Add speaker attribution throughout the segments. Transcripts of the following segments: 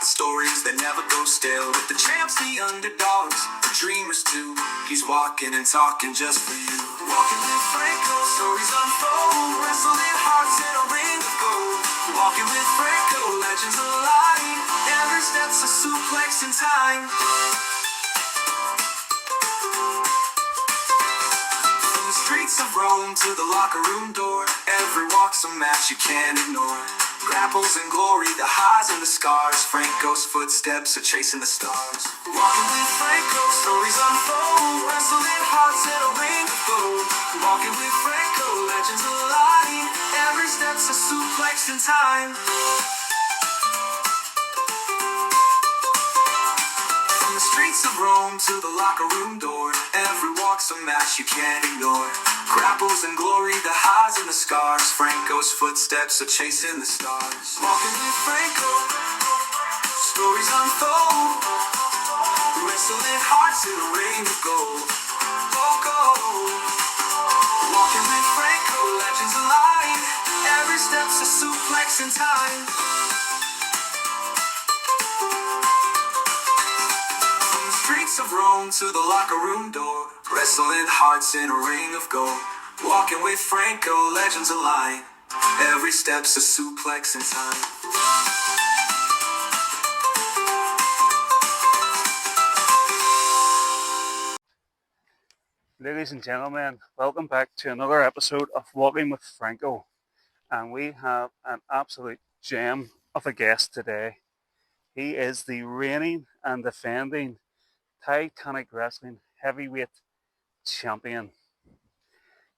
Speaker 1: got stories that never go stale. With the champs, the underdogs, the dreamers too. He's walking and talking just for you. Walking with Franco, stories unfold. Wrestling hearts in a ring of gold. Walking with Franco, legends alive. Every step's a suplex in time. From the streets of Rome to the locker room door, every walk's a match you can't ignore. Grapples and glory, the highs and the scars. Franco's footsteps are chasing the stars. Walking with Franco, stories unfold. Wrestling hearts in a ring of gold. Walking with Franco, legends alive. Every step's a suplex in time. From the streets of Rome to the locker room door, every walk's a match you can't ignore. Grapples and glory, the highs and the scars. Franco's footsteps are chasing the stars. Walking with Franco, stories unfold. Wrestling hearts in a ring of gold. Oh, gold. Walking with Franco, legends alive. Every step's a suplex in time. From the streets of Rome to the locker room door, wrestling hearts in a ring of gold. Walking with Franco, legends alive. Every step's a suplex in time.
Speaker 2: Ladies and gentlemen, welcome back to another episode of Walking with Franco. And we have an absolute gem of a guest today. He is the reigning and defending Titanic Wrestling Heavyweight Champion,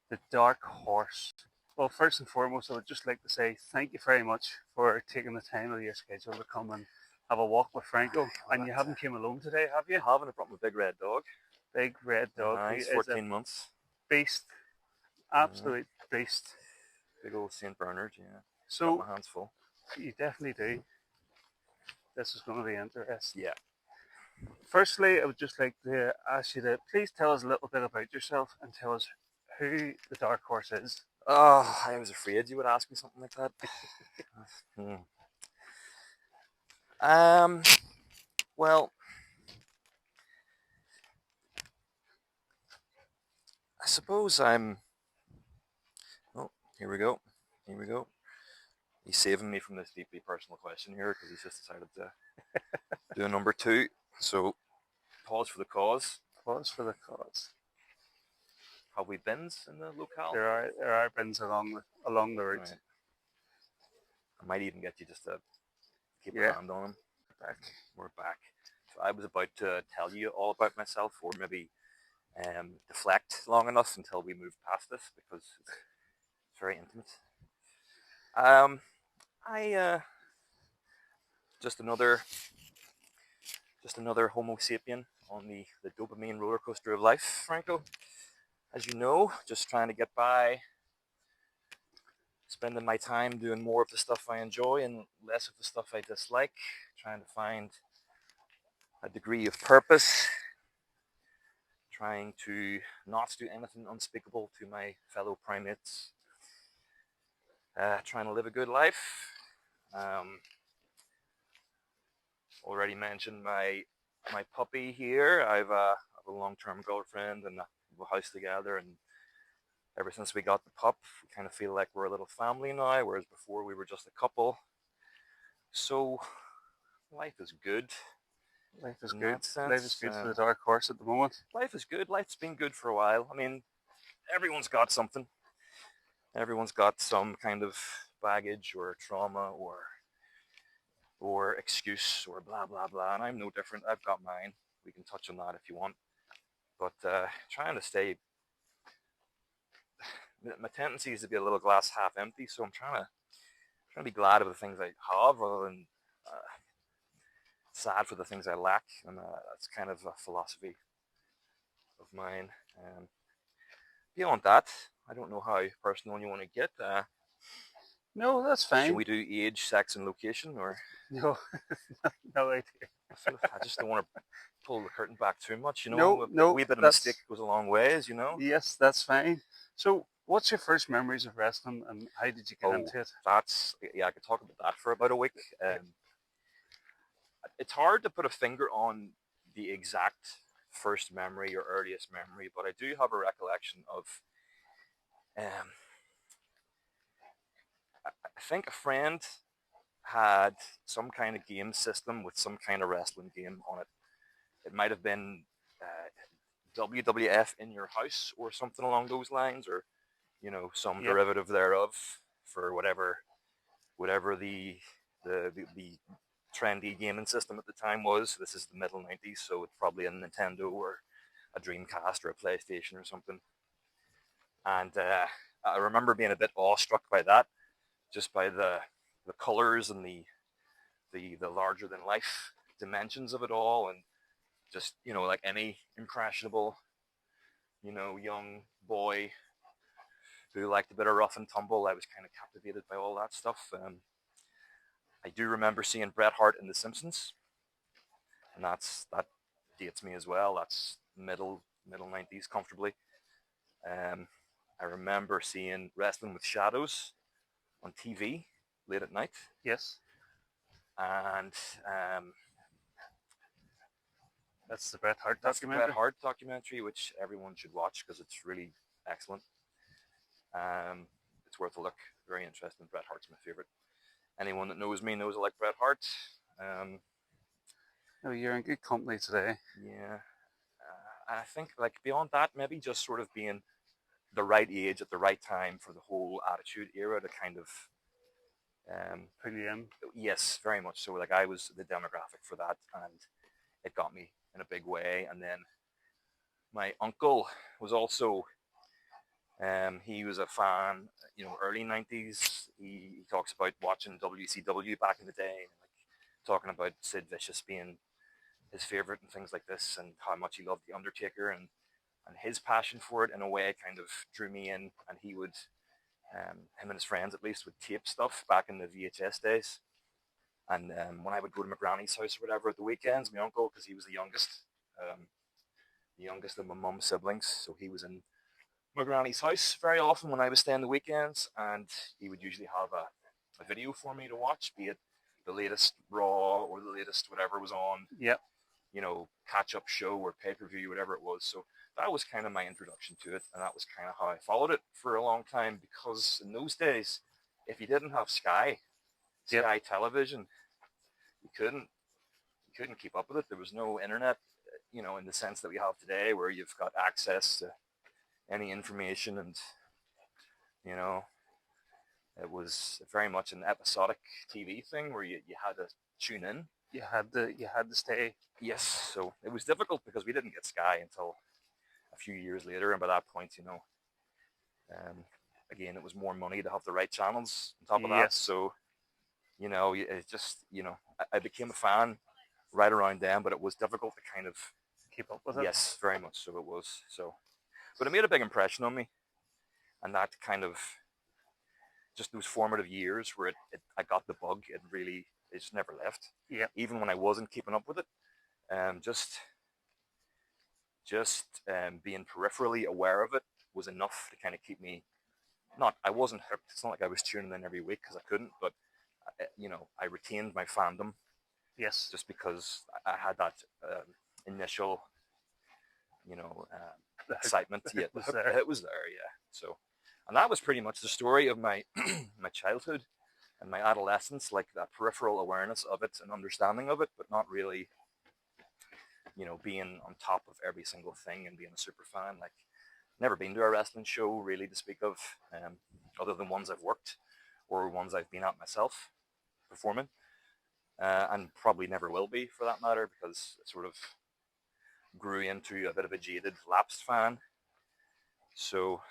Speaker 2: the Dark Horse. Well, first and foremost, I would just like to say thank you very much for taking the time out of your schedule to come and have a walk with Franco. And you haven't came alone today, have you?
Speaker 3: I haven't. I brought my big red dog.
Speaker 2: Big red dog.
Speaker 3: He's 14 months.
Speaker 2: Beast. Absolute beast.
Speaker 3: Big old St. Bernard, yeah.
Speaker 2: So,
Speaker 3: got my hands full.
Speaker 2: You definitely do. This is going to be interesting.
Speaker 3: Yeah.
Speaker 2: Firstly, I would just like to ask you to please tell us a little bit about yourself and tell us who the Dark Horse is.
Speaker 3: Oh, I was afraid you would ask me something like that. Well, I suppose I'm... Oh, here we go. He's saving me from this deeply personal question here because he's just decided to do a number 2. So, pause for the cause.
Speaker 2: Pause for the cause.
Speaker 3: Have we bins in the locale?
Speaker 2: There are bins along the route.
Speaker 3: Right. I might even get you just to keep a hand on him. We're back. So I was about to tell you all about myself, or maybe deflect long enough until we move past this because it's very intimate. Just another Homo sapien on the dopamine roller coaster of life, Franco. As you know, just trying to get by, spending my time doing more of the stuff I enjoy and less of the stuff I dislike, trying to find a degree of purpose, trying to not do anything unspeakable to my fellow primates, trying to live a good life. Already mentioned my puppy here. I have a long-term girlfriend and a house together, and ever since we got the pup, we kind of feel like we're a little family now, whereas before we were just a couple. So life is good.
Speaker 2: Life is good for the Dark Horse at the moment.
Speaker 3: Life is good. Life's been good for a while. I mean, everyone's got something. Everyone's got some kind of baggage or trauma or excuse or blah, blah, blah. And I'm no different. I've got mine. We can touch on that if you want. But trying to stay... My tendency is to be a little glass half empty, so I'm trying to be glad of the things I have rather than sad for the things I lack. And that's kind of a philosophy of mine. Beyond that, I don't know how personal you want to get.
Speaker 2: No, that's fine.
Speaker 3: Should we do age, sex, and location, or
Speaker 2: no? No idea.
Speaker 3: I just don't want to pull the curtain back too much.
Speaker 2: No.
Speaker 3: A wee bit of mistake goes a long way, as you know.
Speaker 2: Yes, that's fine. So, what's your first memories of wrestling, and how did you get into it?
Speaker 3: I could talk about that for about a week. it's hard to put a finger on the exact first memory or earliest memory, but I do have a recollection of. Um, I think a friend had some kind of game system with some kind of wrestling game on it. It might have been WWF in your house or something along those lines, or some
Speaker 2: Yep.
Speaker 3: derivative thereof for whatever the trendy gaming system at the time was. This is the middle 90s, so it's probably a Nintendo or a Dreamcast or a PlayStation or something. And I remember being a bit awestruck by that, just by the colors and the larger than life dimensions of it all, and just like any impressionable young boy who liked a bit of rough and tumble, I was kind of captivated by all that stuff. I do remember seeing Bret Hart in The Simpsons, and that dates me as well. That's middle 90s comfortably. I remember seeing Wrestling with Shadows on TV late at night,
Speaker 2: Yes.
Speaker 3: and
Speaker 2: That's the Bret Hart
Speaker 3: that's the
Speaker 2: documentary.
Speaker 3: Bret Hart documentary, which everyone should watch because it's really excellent. It's worth a look. Very interesting. Bret Hart's my favorite. Anyone that knows me knows I like Bret Hart.
Speaker 2: Oh, you're in good company today.
Speaker 3: Yeah. I think like beyond that, maybe just sort of being the right age at the right time for the whole Attitude Era to kind of
Speaker 2: Put you in.
Speaker 3: yes, very much so. Like I was the demographic for that, and it got me in a big way. And then my uncle was also he was a fan, early 90s. He talks about watching WCW back in the day, and like talking about Sid Vicious being his favorite and things like this, and how much he loved The Undertaker, and his passion for it in a way kind of drew me in. And he would, him and his friends at least, would tape stuff back in the VHS days. And when I would go to my granny's house or whatever at the weekends, my uncle, because he was the youngest of my mum's siblings, so he was in my granny's house very often when I was staying the weekends, and he would usually have a video for me to watch, be it the latest Raw or the latest whatever was on,
Speaker 2: Yep.
Speaker 3: catch-up show or pay-per-view, whatever it was. So that was kind of my introduction to it, and that was kind of how I followed it for a long time, because in those days, if you didn't have Sky Television, you couldn't keep up with it. There was no internet, in the sense that we have today, where you've got access to any information, and it was very much an episodic TV thing where you had to tune in.
Speaker 2: You had to stay.
Speaker 3: Yes, so it was difficult because we didn't get Sky until a few years later, and by that point, again, it was more money to have the right channels on top of that.
Speaker 2: Yes.
Speaker 3: So, it just, I became a fan right around then, but it was difficult to kind of
Speaker 2: Keep up with it.
Speaker 3: Yes, very much so it was. So, but it made a big impression on me, and that kind of just those formative years where I got the bug. It just never left.
Speaker 2: Yeah.
Speaker 3: Even when I wasn't keeping up with it, just being peripherally aware of it was enough to kind of keep me. I wasn't hooked. It's not like I was tuning in every week because I couldn't, but I retained my fandom.
Speaker 2: Yes.
Speaker 3: Just because I had that initial, excitement.
Speaker 2: The hook was there.
Speaker 3: It was there, yeah. So, and that was pretty much the story of my my childhood and my adolescence, like that peripheral awareness of it and understanding of it, but not really, being on top of every single thing and being a super fan. Like, never been to a wrestling show really to speak of, other than ones I've worked or ones I've been at myself performing. And probably never will be, for that matter, because it sort of grew into a bit of a jaded, lapsed fan. So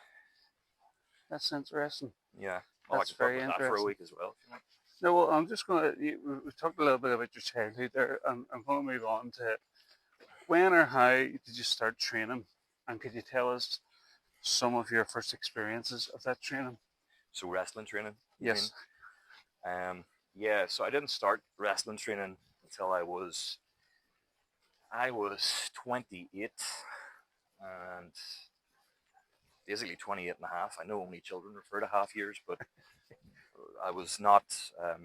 Speaker 2: That's interesting.
Speaker 3: yeah,
Speaker 2: That's very
Speaker 3: talk about that for a
Speaker 2: interesting.
Speaker 3: week as well. If you want.
Speaker 2: No, well, I'm just going to. We talked a little bit about your childhood there. I'm going to move on to when or how did you start training, and could you tell us some of your first experiences of that training?
Speaker 3: So wrestling training.
Speaker 2: Yes.
Speaker 3: Yeah. So I didn't start wrestling training until I was 28, and basically 28 and a half. I know only children refer to half years, but I was not, I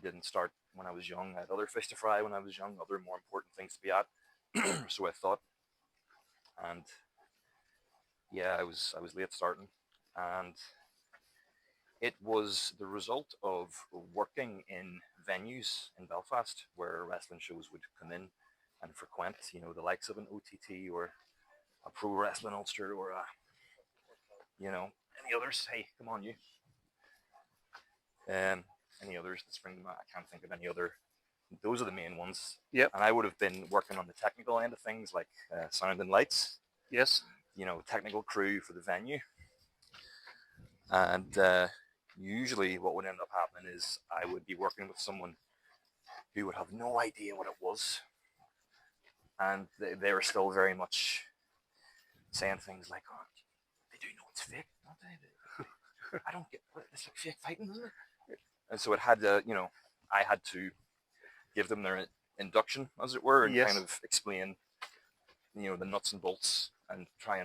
Speaker 3: didn't start when I was young. I had other fish to fry when I was young, other more important things to be at. So I thought, and yeah, I was late starting, and it was the result of working in venues in Belfast where wrestling shows would come in and frequent, the likes of an OTT or a Pro Wrestling Ulster or any others. Hey, come on, you. Um, any others that spring to mind? I can't think of any other. Those are the main ones.
Speaker 2: Yep.
Speaker 3: And I would have been working on the technical end of things, like sound and lights.
Speaker 2: Yes.
Speaker 3: Technical crew for the venue. And usually, what would end up happening is I would be working with someone who would have no idea what it was, and they were still very much saying things like, "Oh, they do know it's fake, don't they? I don't get it's like fake fighting, isn't it?" And so it had to, I had to give them their induction, as it were, and
Speaker 2: Yes.
Speaker 3: kind of explain, the nuts and bolts, and try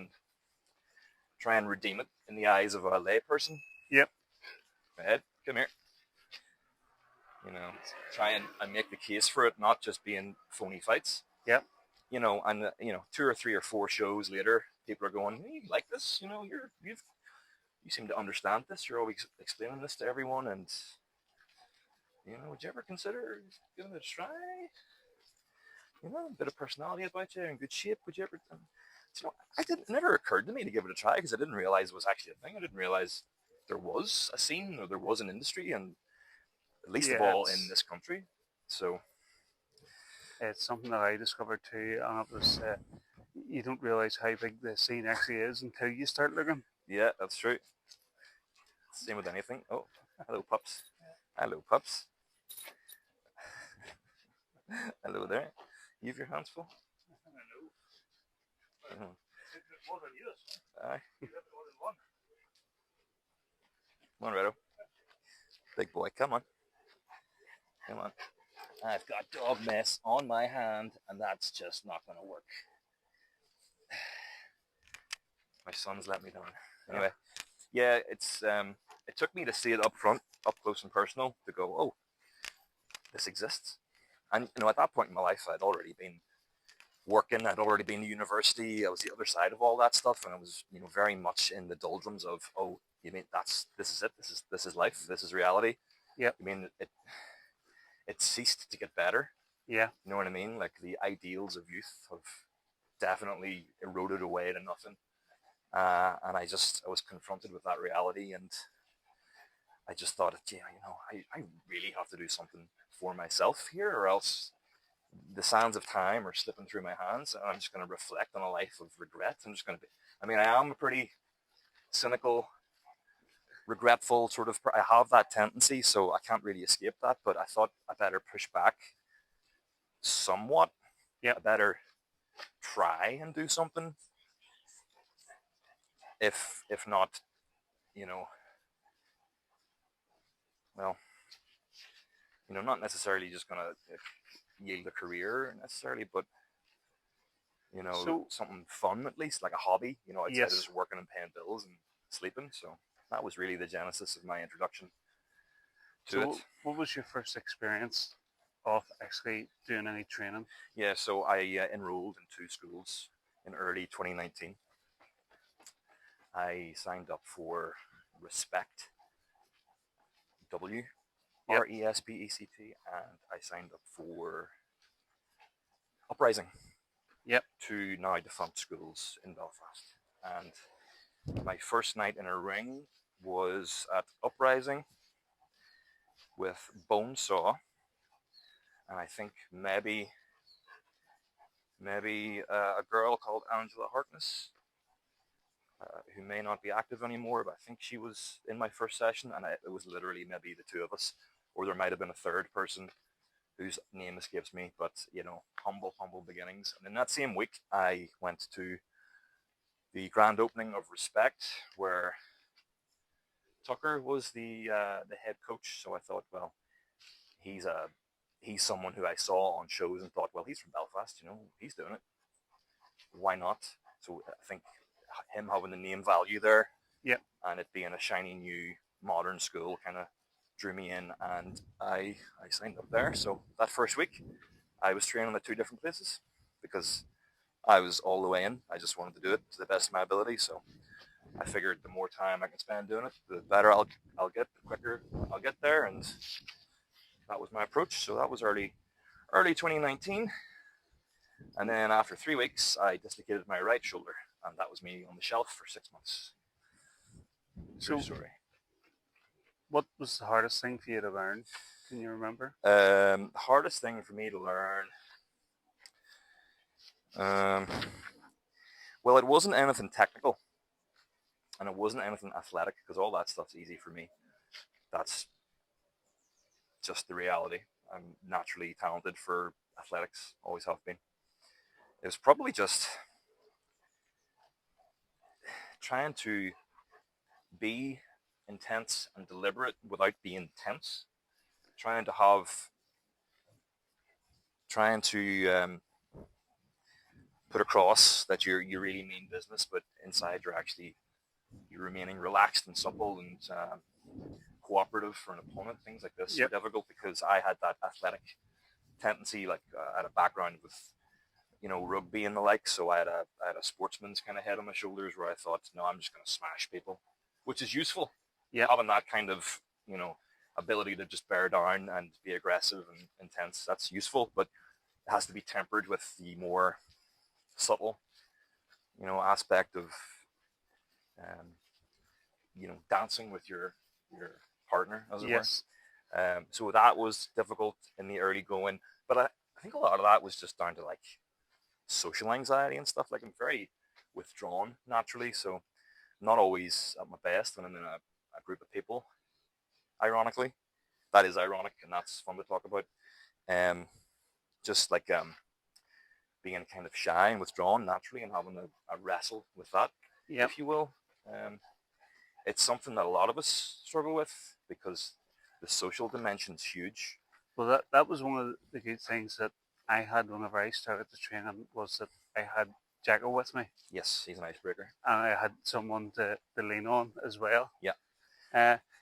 Speaker 3: and redeem it in the eyes of a layperson.
Speaker 2: Yep.
Speaker 3: Ed, come here. Try and make the case for it not just being phony fights.
Speaker 2: Yep.
Speaker 3: And 2 or 3 or 4 shows later, people are going, "Hey, you like this? You seem to understand this. You're always explaining this to everyone, and would you ever consider giving it a try? A bit of personality about you, in good shape. Would you ever?" It never occurred to me to give it a try because I didn't realize it was actually a thing. I didn't realize there was a scene or there was an industry, and least of all in this country. So
Speaker 2: it's something that I discovered too, and it was you don't realize how big the scene actually is until you start looking.
Speaker 3: yeah, that's true. Same with anything. Oh, hello, pups. Hello, pups. Hello there. You have your hands full?
Speaker 2: Hello.
Speaker 3: Aye. Come on, Redo. Big boy, come on. Come on. I've got dog mess on my hand, and that's just not going to work. My son's let me down. Anyway, yeah, it took me to see it up front, up close and personal, to go, oh, this exists. And at that point in my life, I'd already been working. I'd already been to university. I was the other side of all that stuff, and I was, very much in the doldrums of, oh, you mean this is it? This is life. This is reality.
Speaker 2: Yeah.
Speaker 3: I mean, it ceased to get better.
Speaker 2: Yeah.
Speaker 3: You know what I mean? Like the ideals of youth have definitely eroded away to nothing. And I was confronted with that reality, and I just thought, I really have to do something for myself here, or else the sands of time are slipping through my hands, and I'm just going to reflect on a life of regret. I am a pretty cynical, regretful sort of, I have that tendency, so I can't really escape that, but I thought I better push back somewhat.
Speaker 2: Yeah.
Speaker 3: I better try and do something. If not, not necessarily just going to yield a career necessarily, but, something fun at least, like a hobby, outside of just working and paying bills and sleeping. So that was really the genesis of my introduction to it.
Speaker 2: What was your first experience of actually doing any training?
Speaker 3: Yeah, so I enrolled in 2 schools in early 2019. I signed up for Respect, RESPECT, and I signed up for Uprising.
Speaker 2: Yep.
Speaker 3: 2 now defunct schools in Belfast. And my first night in a ring was at Uprising with Bonesaw, and I think maybe a girl called Angela Harkness, who may not be active anymore, but I think she was in my first session, and it was literally maybe the 2 of us, or there might have been a third person whose name escapes me, but, humble beginnings. And in that same week, I went to the grand opening of Respect, where Tucker was the head coach. So I thought, well, he's someone who I saw on shows and thought, well, he's from Belfast, he's doing it. Why not? So I think him having the name value there,
Speaker 2: yeah,
Speaker 3: and it being a shiny new modern school kind of drew me in, and I signed up there. So that first week, I was training at two different places because I was all the way in. I just wanted to do it to the best of my ability. So I figured the more time I can spend doing it, the better I'll get, the quicker I'll get there, and that was my approach. So that was early 2019, and then after 3 weeks, I dislocated my right shoulder, and that was me on the shelf for 6 months. True
Speaker 2: So,
Speaker 3: story.
Speaker 2: what was the hardest thing for you to learn? Can you remember?
Speaker 3: Hardest thing for me to learn. Well, it wasn't anything technical, and it wasn't anything athletic, because all that stuff's easy for me. That's just the reality. I'm naturally talented for athletics, always have been. It was probably just trying to be intense and deliberate without being tense. Trying to put across that you really mean business, but inside you're remaining relaxed and supple and cooperative for an opponent. Things like this
Speaker 2: Yep.
Speaker 3: are difficult because I had that athletic tendency, like I had a background with rugby and the like, so I had a sportsman's kind of head on my shoulders where I thought, no, I'm just going to smash people, which is useful.
Speaker 2: Yeah.
Speaker 3: Having that kind of ability to just bear down and be aggressive and intense, that's useful, but it has to be tempered with the more subtle aspect of dancing with your partner, as it
Speaker 2: Yes.
Speaker 3: were. So that was difficult in the early going, but I think a lot of that was just down to like social anxiety and stuff. Like, I'm very withdrawn naturally, so not always at my best when I'm in a group of people. Ironically, that is ironic, and that's fun to talk about. Just like being kind of shy and withdrawn naturally, and having a wrestle with that,
Speaker 2: Yep.
Speaker 3: if you will. It's something that a lot of us struggle with because the social dimension's huge.
Speaker 2: Well, that was one of the good things that I had whenever I started the training, was that I had Jacko with me,
Speaker 3: Yes, he's an icebreaker.
Speaker 2: and I had someone to lean on as well.
Speaker 3: Yeah.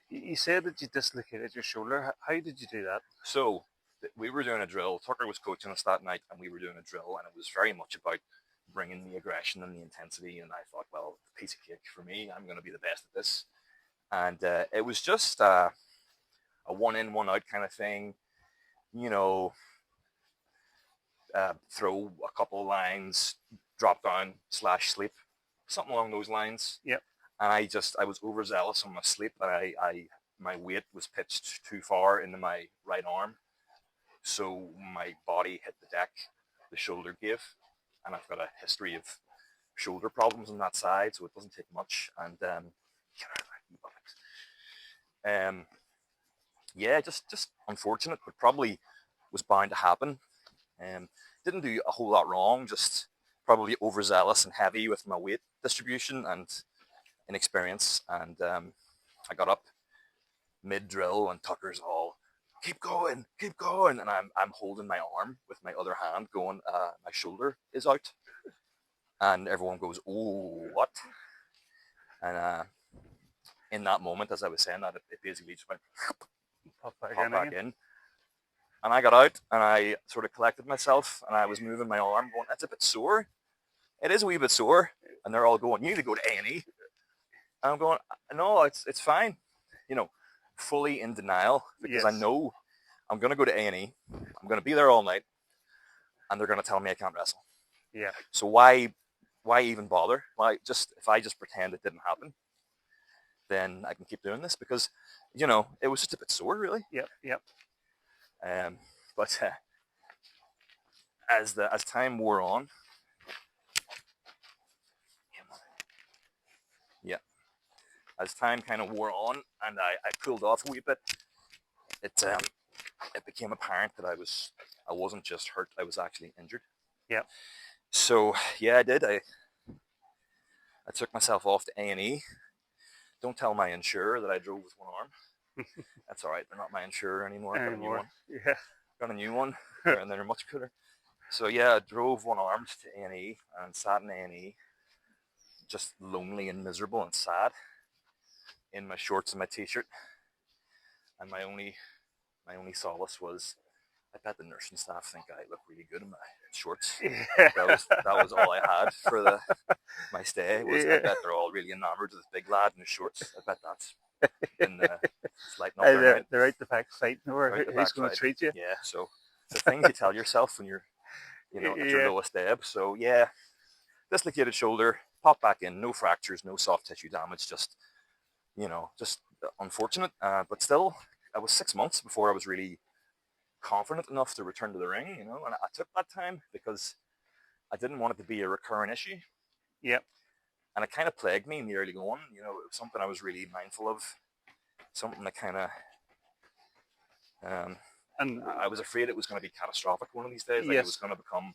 Speaker 2: You said that you dislocated your shoulder. How did you do that?
Speaker 3: So we were doing a drill. Tucker was coaching us that night, and we were doing a drill, and it was very much about bringing the aggression and the intensity. And I thought, well, piece of cake for me. I'm going to be the best at this. And it was just a one in, one out kind of thing. Throw a couple of lines, drop down / sleep, something along those lines.
Speaker 2: Yep.
Speaker 3: And I was overzealous on my sleep, and my weight was pitched too far into my right arm, so my body hit the deck, the shoulder gave, and I've got a history of shoulder problems on that side, so it doesn't take much. And yeah, just unfortunate, but probably was bound to happen. Didn't do a whole lot wrong, just probably overzealous and heavy with my weight distribution and inexperience. And I got up mid-drill, and Tucker's all, keep going, and I'm holding my arm with my other hand going, my shoulder is out. And everyone goes, oh, what? And in that moment, as I was saying that, it basically just went
Speaker 2: Pop
Speaker 3: back in. And I got out, and I sort of collected myself, and I was moving my arm going, that's a bit sore. It is a wee bit sore. And they're all going, you need to go to A&E. And I'm going, no, it's fine. Fully in denial, because I know I'm going to go to A&E. I'm going to be there all night, and they're going to tell me I can't wrestle.
Speaker 2: Yeah.
Speaker 3: So why even bother? If I just pretend it didn't happen, then I can keep doing this, because, it was just a bit sore, really.
Speaker 2: Yep.
Speaker 3: But as time wore on, as time kind of wore on, and I cooled off a wee bit, it became apparent that I wasn't just hurt, I was actually injured.
Speaker 2: Yeah.
Speaker 3: So yeah, I did. I took myself off to A&E. Don't tell my insurer that I drove with one arm. That's all right. They're not my insurer anymore. Got a new one.
Speaker 2: Yeah.
Speaker 3: Got a new one, and they're much cooler. So yeah, I drove one-armed to A&E and sat in A&E, just lonely and miserable and sad, in my shorts and my t-shirt. And my only solace was, I bet the nursing staff think I look really good in my shorts.
Speaker 2: Yeah.
Speaker 3: That was all I had for my stay. Was I
Speaker 2: Yeah.
Speaker 3: bet they're all really enamored of this big lad in his shorts. I bet that's been it's lighting up
Speaker 2: Hey,
Speaker 3: their night.
Speaker 2: they're out the back fighting over
Speaker 3: Right the
Speaker 2: who's going to
Speaker 3: backside.
Speaker 2: treat you.
Speaker 3: Yeah. So the things you tell yourself when you're, at your
Speaker 2: Yeah.
Speaker 3: lowest ebb. So yeah, dislocated shoulder, pop back in, no fractures, no soft tissue damage, just unfortunate. But still, I was 6 months before I was really confident enough to return to the ring, and I took that time because I didn't want it to be a recurring issue.
Speaker 2: Yep.
Speaker 3: And it kind of plagued me in the early going. It was something I was really mindful of, something that kind of,
Speaker 2: And
Speaker 3: I was afraid it was going to be catastrophic one of these days. Like
Speaker 2: yes.
Speaker 3: it was going to become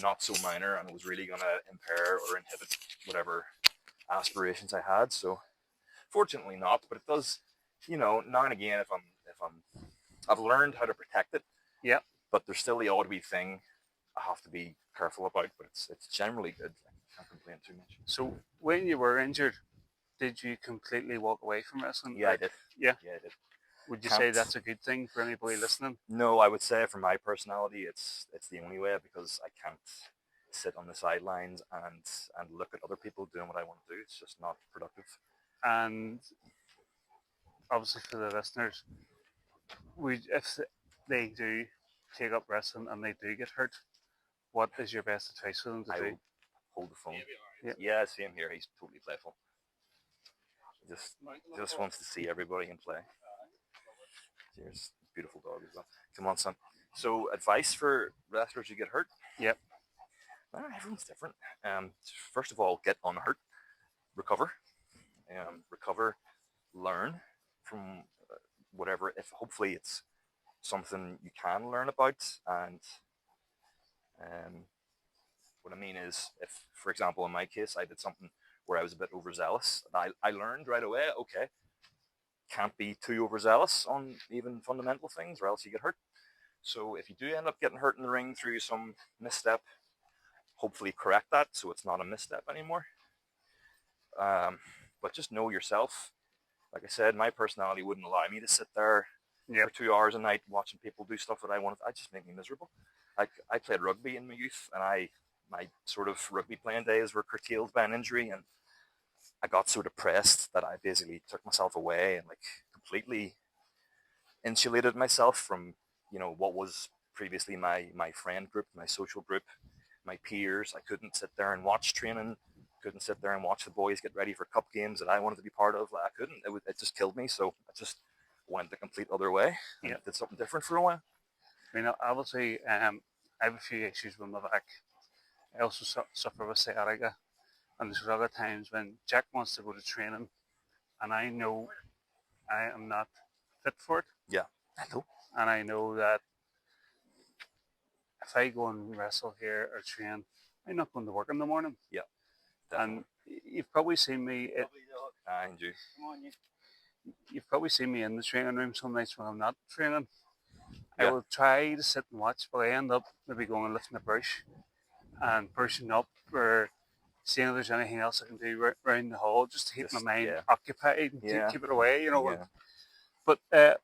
Speaker 3: not so minor, and it was really going to impair or inhibit whatever aspirations I had. So fortunately not, but it does, now and again, if I've learned how to protect it.
Speaker 2: Yeah.
Speaker 3: But there's still the odd wee thing I have to be careful about, but it's generally good. I can't complain too much.
Speaker 2: So when you were injured, did you completely walk away from wrestling?
Speaker 3: Yeah, I did.
Speaker 2: Yeah.
Speaker 3: Yeah, I did.
Speaker 2: Would you say that's a good thing for anybody listening?
Speaker 3: No, I would say for my personality, it's the only way, because I can't sit on the sidelines and look at other people doing what I want to do. It's just not productive.
Speaker 2: And obviously for the listeners, if they do take up wrestling and they do get hurt, what is your best advice for them to
Speaker 3: I
Speaker 2: do?
Speaker 3: will hold the phone.
Speaker 2: Yeah.
Speaker 3: Yeah, same here. He's totally playful. Just wants to see everybody in play. Cheers. Beautiful dog as well. Come on, son. So, advice for wrestlers who get hurt?
Speaker 2: Yep.
Speaker 3: Everyone's different. First of all, get unhurt. Recover. Learn from whatever. If hopefully it's something you can learn about, and what I mean is, if, for example, in my case, I did something where I was a bit overzealous, I learned right away, okay, can't be too overzealous on even fundamental things, or else you get hurt. So if you do end up getting hurt in the ring through some misstep, hopefully correct that so it's not a misstep anymore. But just know yourself. Like I said, my personality wouldn't allow me to sit there for 2 hours a night watching people do stuff that I wanted. I'd just make me miserable. I played rugby in my youth, and my sort of rugby playing days were curtailed by an injury, and I got so depressed that I basically took myself away and completely insulated myself from what was previously my friend group, my social group, my peers. I couldn't sit there and watch training, couldn't sit there and watch the boys get ready for cup games that I wanted to be part of. I couldn't. It just killed me. So I just went the complete other way and did something different for a while.
Speaker 2: I mean, obviously, I have a few issues with my back. I also suffer with sciatica, and there's other times when Jack wants to go to training, and I know I am not fit for it.
Speaker 3: Yeah, I know.
Speaker 2: And I know that if I go and wrestle here or train, I'm not going to work in the morning.
Speaker 3: Yeah, definitely.
Speaker 2: And you've probably seen me.
Speaker 3: I do.
Speaker 2: You've probably seen me in the training room some nights when I'm not training.
Speaker 3: Yeah.
Speaker 2: I will try to sit and watch, but I end up maybe going and lifting a brush and brushing up, or seeing if there's anything else I can do around the hall just to keep my mind occupied and keep it away, But now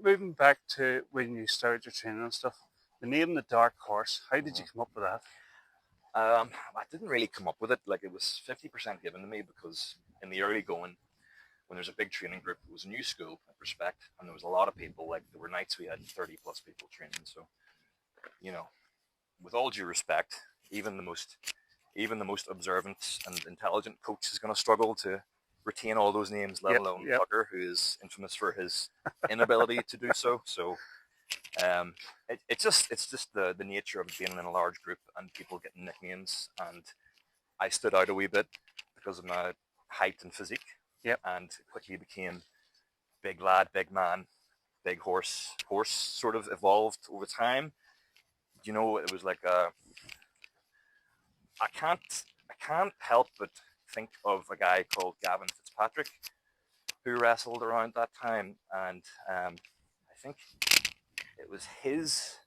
Speaker 2: moving back to when you started your training and stuff, the name The Dark Horse, how did you come up with that?
Speaker 3: I didn't really come up with it. It was 50% given to me, because in the early going, when there's a big training group, it was a new school at Respect, and there was a lot of people. There were nights we had 30 plus people training. So, with all due respect, even the most observant and intelligent coach is going to struggle to retain all those names, let alone Tucker, who is infamous for his inability to do so. So it's just the nature of being in a large group and people getting nicknames, and I stood out a wee bit because of my height and physique, and quickly became big lad, big man, big horse. Horse sort of evolved over time. It was I can't help but think of a guy called Gavin Fitzpatrick who wrestled around that time, and I think it was his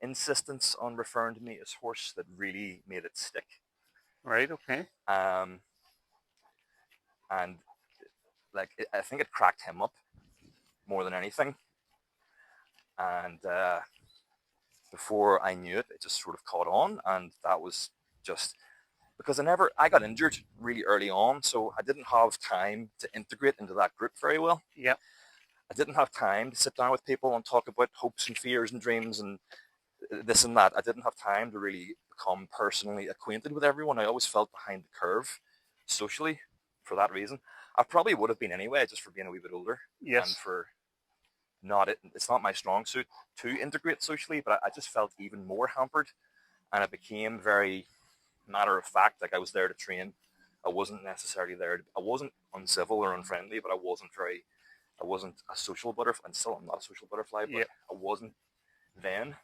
Speaker 3: insistence on referring to me as horse that really made it stick.
Speaker 2: Right. Okay.
Speaker 3: And I think it cracked him up, more than anything. And before I knew it, it just sort of caught on, and that was just because I got injured really early on, so I didn't have time to integrate into that group very well.
Speaker 2: Yep.
Speaker 3: I didn't have time to sit down with people and talk about hopes and fears and dreams and this and that. I didn't have time to really become personally acquainted with everyone. I always felt behind the curve socially for that reason. I probably would have been anyway, just for being a wee bit older.
Speaker 2: Yes.
Speaker 3: And for it's not my strong suit to integrate socially, but I just felt even more hampered, and it became very matter of fact. Like I was there to train. I wasn't necessarily there. I wasn't uncivil or unfriendly, but I wasn't a social butterfly, and still I'm not a social butterfly, but I wasn't then.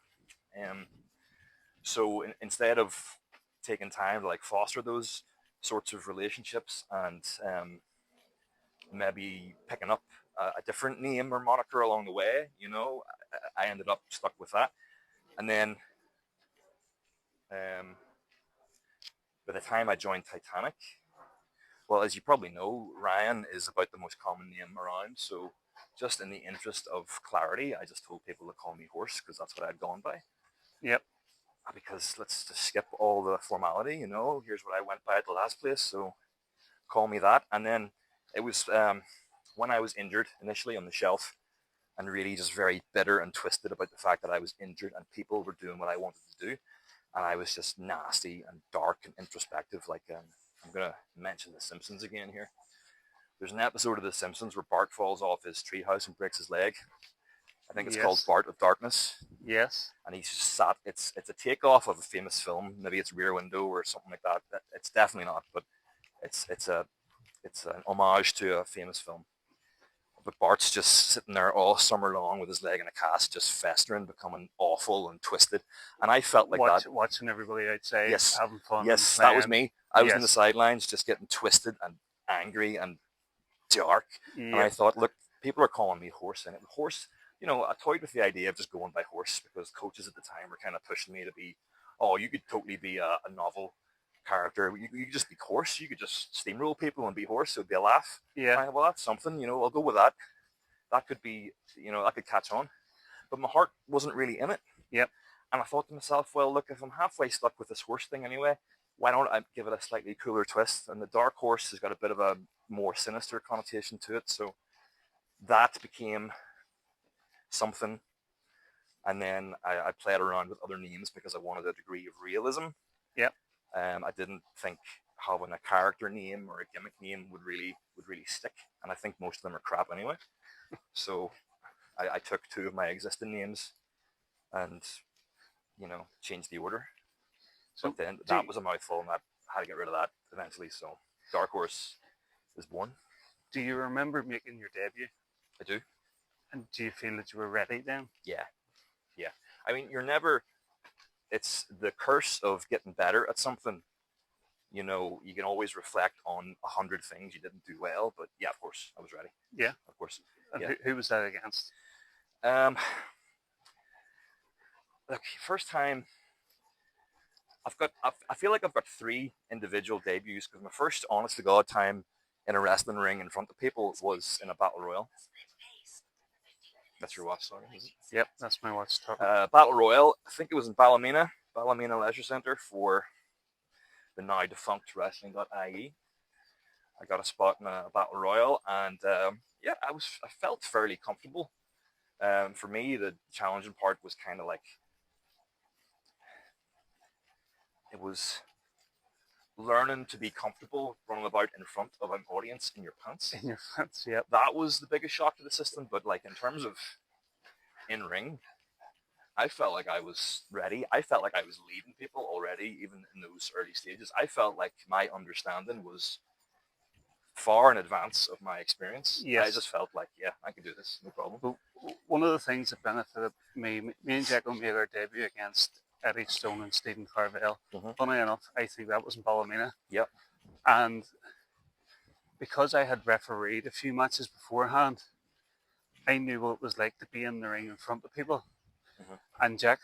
Speaker 3: So instead of taking time to like foster those sorts of relationships and maybe picking up a different name or moniker along the way, I ended up stuck with that. And then by the time I joined Titanic, well, as you probably know, Ryan is about the most common name around. So just in the interest of clarity, I just told people to call me Horse because that's what I'd gone by.
Speaker 2: Yep.
Speaker 3: Because let's just skip all the formality, here's what I went by at the last place, so call me that. And then it was when I was injured initially on the shelf and really just very bitter and twisted about the fact that I was injured and people were doing what I wanted to do. And I was just nasty and dark and introspective. Like I'm going to mention The Simpsons again here. There's an episode of The Simpsons where Bart falls off his treehouse and breaks his leg. I think it's called Bart of Darkness.
Speaker 2: Yes.
Speaker 3: And he's just sat. It's a takeoff of a famous film. Maybe it's Rear Window or something like that. It's definitely not, but it's an homage to a famous film. But Bart's just sitting there all summer long with his leg in a cast, just festering, becoming awful and twisted. And I felt like
Speaker 2: watching everybody outside, having fun.
Speaker 3: Yes, that was me. I was in the sidelines, just getting twisted and angry and dark. Yep. And I thought, look, people are calling me Horse, and Horse. I toyed with the idea of just going by Horse because coaches at the time were kind of pushing me to be, you could totally be a novel character. You could just be Horse. You could just steamroll people and be Horse. It would be a laugh.
Speaker 2: Yeah.
Speaker 3: Well, that's something. I'll go with that. That could be, that could catch on. But my heart wasn't really in it.
Speaker 2: Yep.
Speaker 3: And I thought to myself, well, look, if I'm halfway stuck with this Horse thing anyway, why don't I give it a slightly cooler twist? And the Dark Horse has got a bit of a more sinister connotation to it. So that became something. And then I played around with other names because I wanted a degree of realism.
Speaker 2: Yep.
Speaker 3: I didn't think having a character name or a gimmick name would really stick. And I think most of them are crap anyway. So I took two of my existing names and, changed the order. So but then that was a mouthful and I had to get rid of that eventually. So Dark Horse was born.
Speaker 2: Do you remember making your debut?
Speaker 3: I do.
Speaker 2: And do you feel that you were ready then?
Speaker 3: Yeah. I mean, it's the curse of getting better at something. You can always reflect on 100 things you didn't do well, but yeah, of course, I was ready.
Speaker 2: Yeah.
Speaker 3: Of course.
Speaker 2: And yeah. Who was that against?
Speaker 3: Look, first time, I feel like I've got 3 individual debuts because my first honest to God time in a wrestling ring in front of people was in a battle royal. That's your watch, sorry. Is it?
Speaker 2: Yep, that's my watch.
Speaker 3: Battle Royal, I think it was in Ballymena Leisure Centre for the now defunct wrestling.ie. I got a spot in a Battle Royal and I felt fairly comfortable. For me, the challenging part was kind of like, it was learning to be comfortable running about in front of an audience in your pants.
Speaker 2: In your pants, yeah.
Speaker 3: That was the biggest shock to the system. But like in terms of in ring, I felt like I was ready. I felt like I was leading people already, even in those early stages. I felt like my understanding was far in advance of my experience.
Speaker 2: Yes.
Speaker 3: I just felt like, I can do this, no problem.
Speaker 2: But one of the things that benefited me and Jacko made our debut against Eddie Stone and Stephen Carvell. Mm-hmm. Funny enough, I think that was in Ballymena.
Speaker 3: Yep.
Speaker 2: And because I had refereed a few matches beforehand, I knew what it was like to be in the ring in front of people. Mm-hmm. And Jack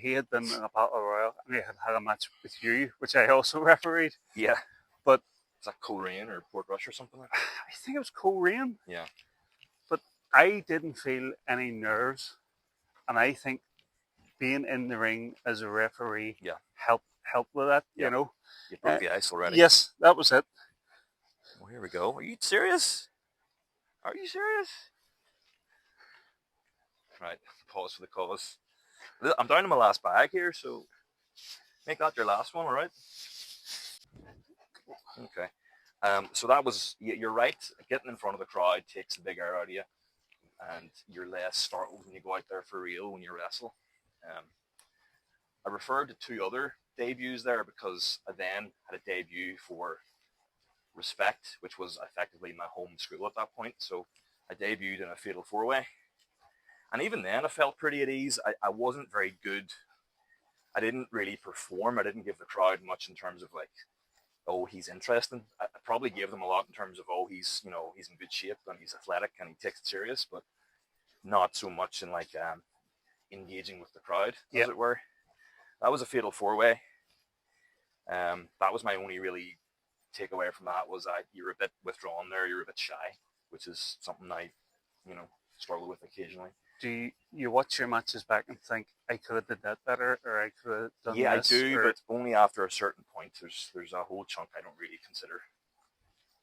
Speaker 2: he had been in a battle royal and he had a match with you, which I also refereed.
Speaker 3: Yeah.
Speaker 2: But
Speaker 3: is that Coleraine or Port Rush or something like that?
Speaker 2: I think it was Coleraine.
Speaker 3: Yeah.
Speaker 2: But I didn't feel any nerves, and I think being in the ring as a referee
Speaker 3: Yeah.
Speaker 2: helped with that.
Speaker 3: Yeah.
Speaker 2: You know.
Speaker 3: You broke the ice already.
Speaker 2: Yes, that was it.
Speaker 3: Well, here we go. Are you serious? Are you serious? Right. Pause for the cause. I'm down to my last bag here, so make that your last one, all right? Okay. So that was, you're right. Getting in front of the crowd takes the big air out of you, and you're less startled when you go out there for real when you wrestle. Um, I referred to 2 other debuts there because I then had a debut for Respect, which was effectively my home school at that point. So I debuted in a Fatal 4-Way. And even then, I felt pretty at ease. I wasn't very good. I didn't really perform. I didn't give the crowd much in terms of like, oh, he's interesting. I probably gave them a lot in terms of, oh, he's he's in good shape and he's athletic and he takes it serious, but not so much in like engaging with the crowd, as it were. That was a Fatal 4-Way. That was my only really takeaway from that was that you're a bit withdrawn there. You're a bit shy, which is something I, struggle with occasionally.
Speaker 2: Do you watch your matches back and think I could have did that better, or I could have done
Speaker 3: Yeah,
Speaker 2: this?
Speaker 3: I do, but only after a certain point. There's a whole chunk I don't really consider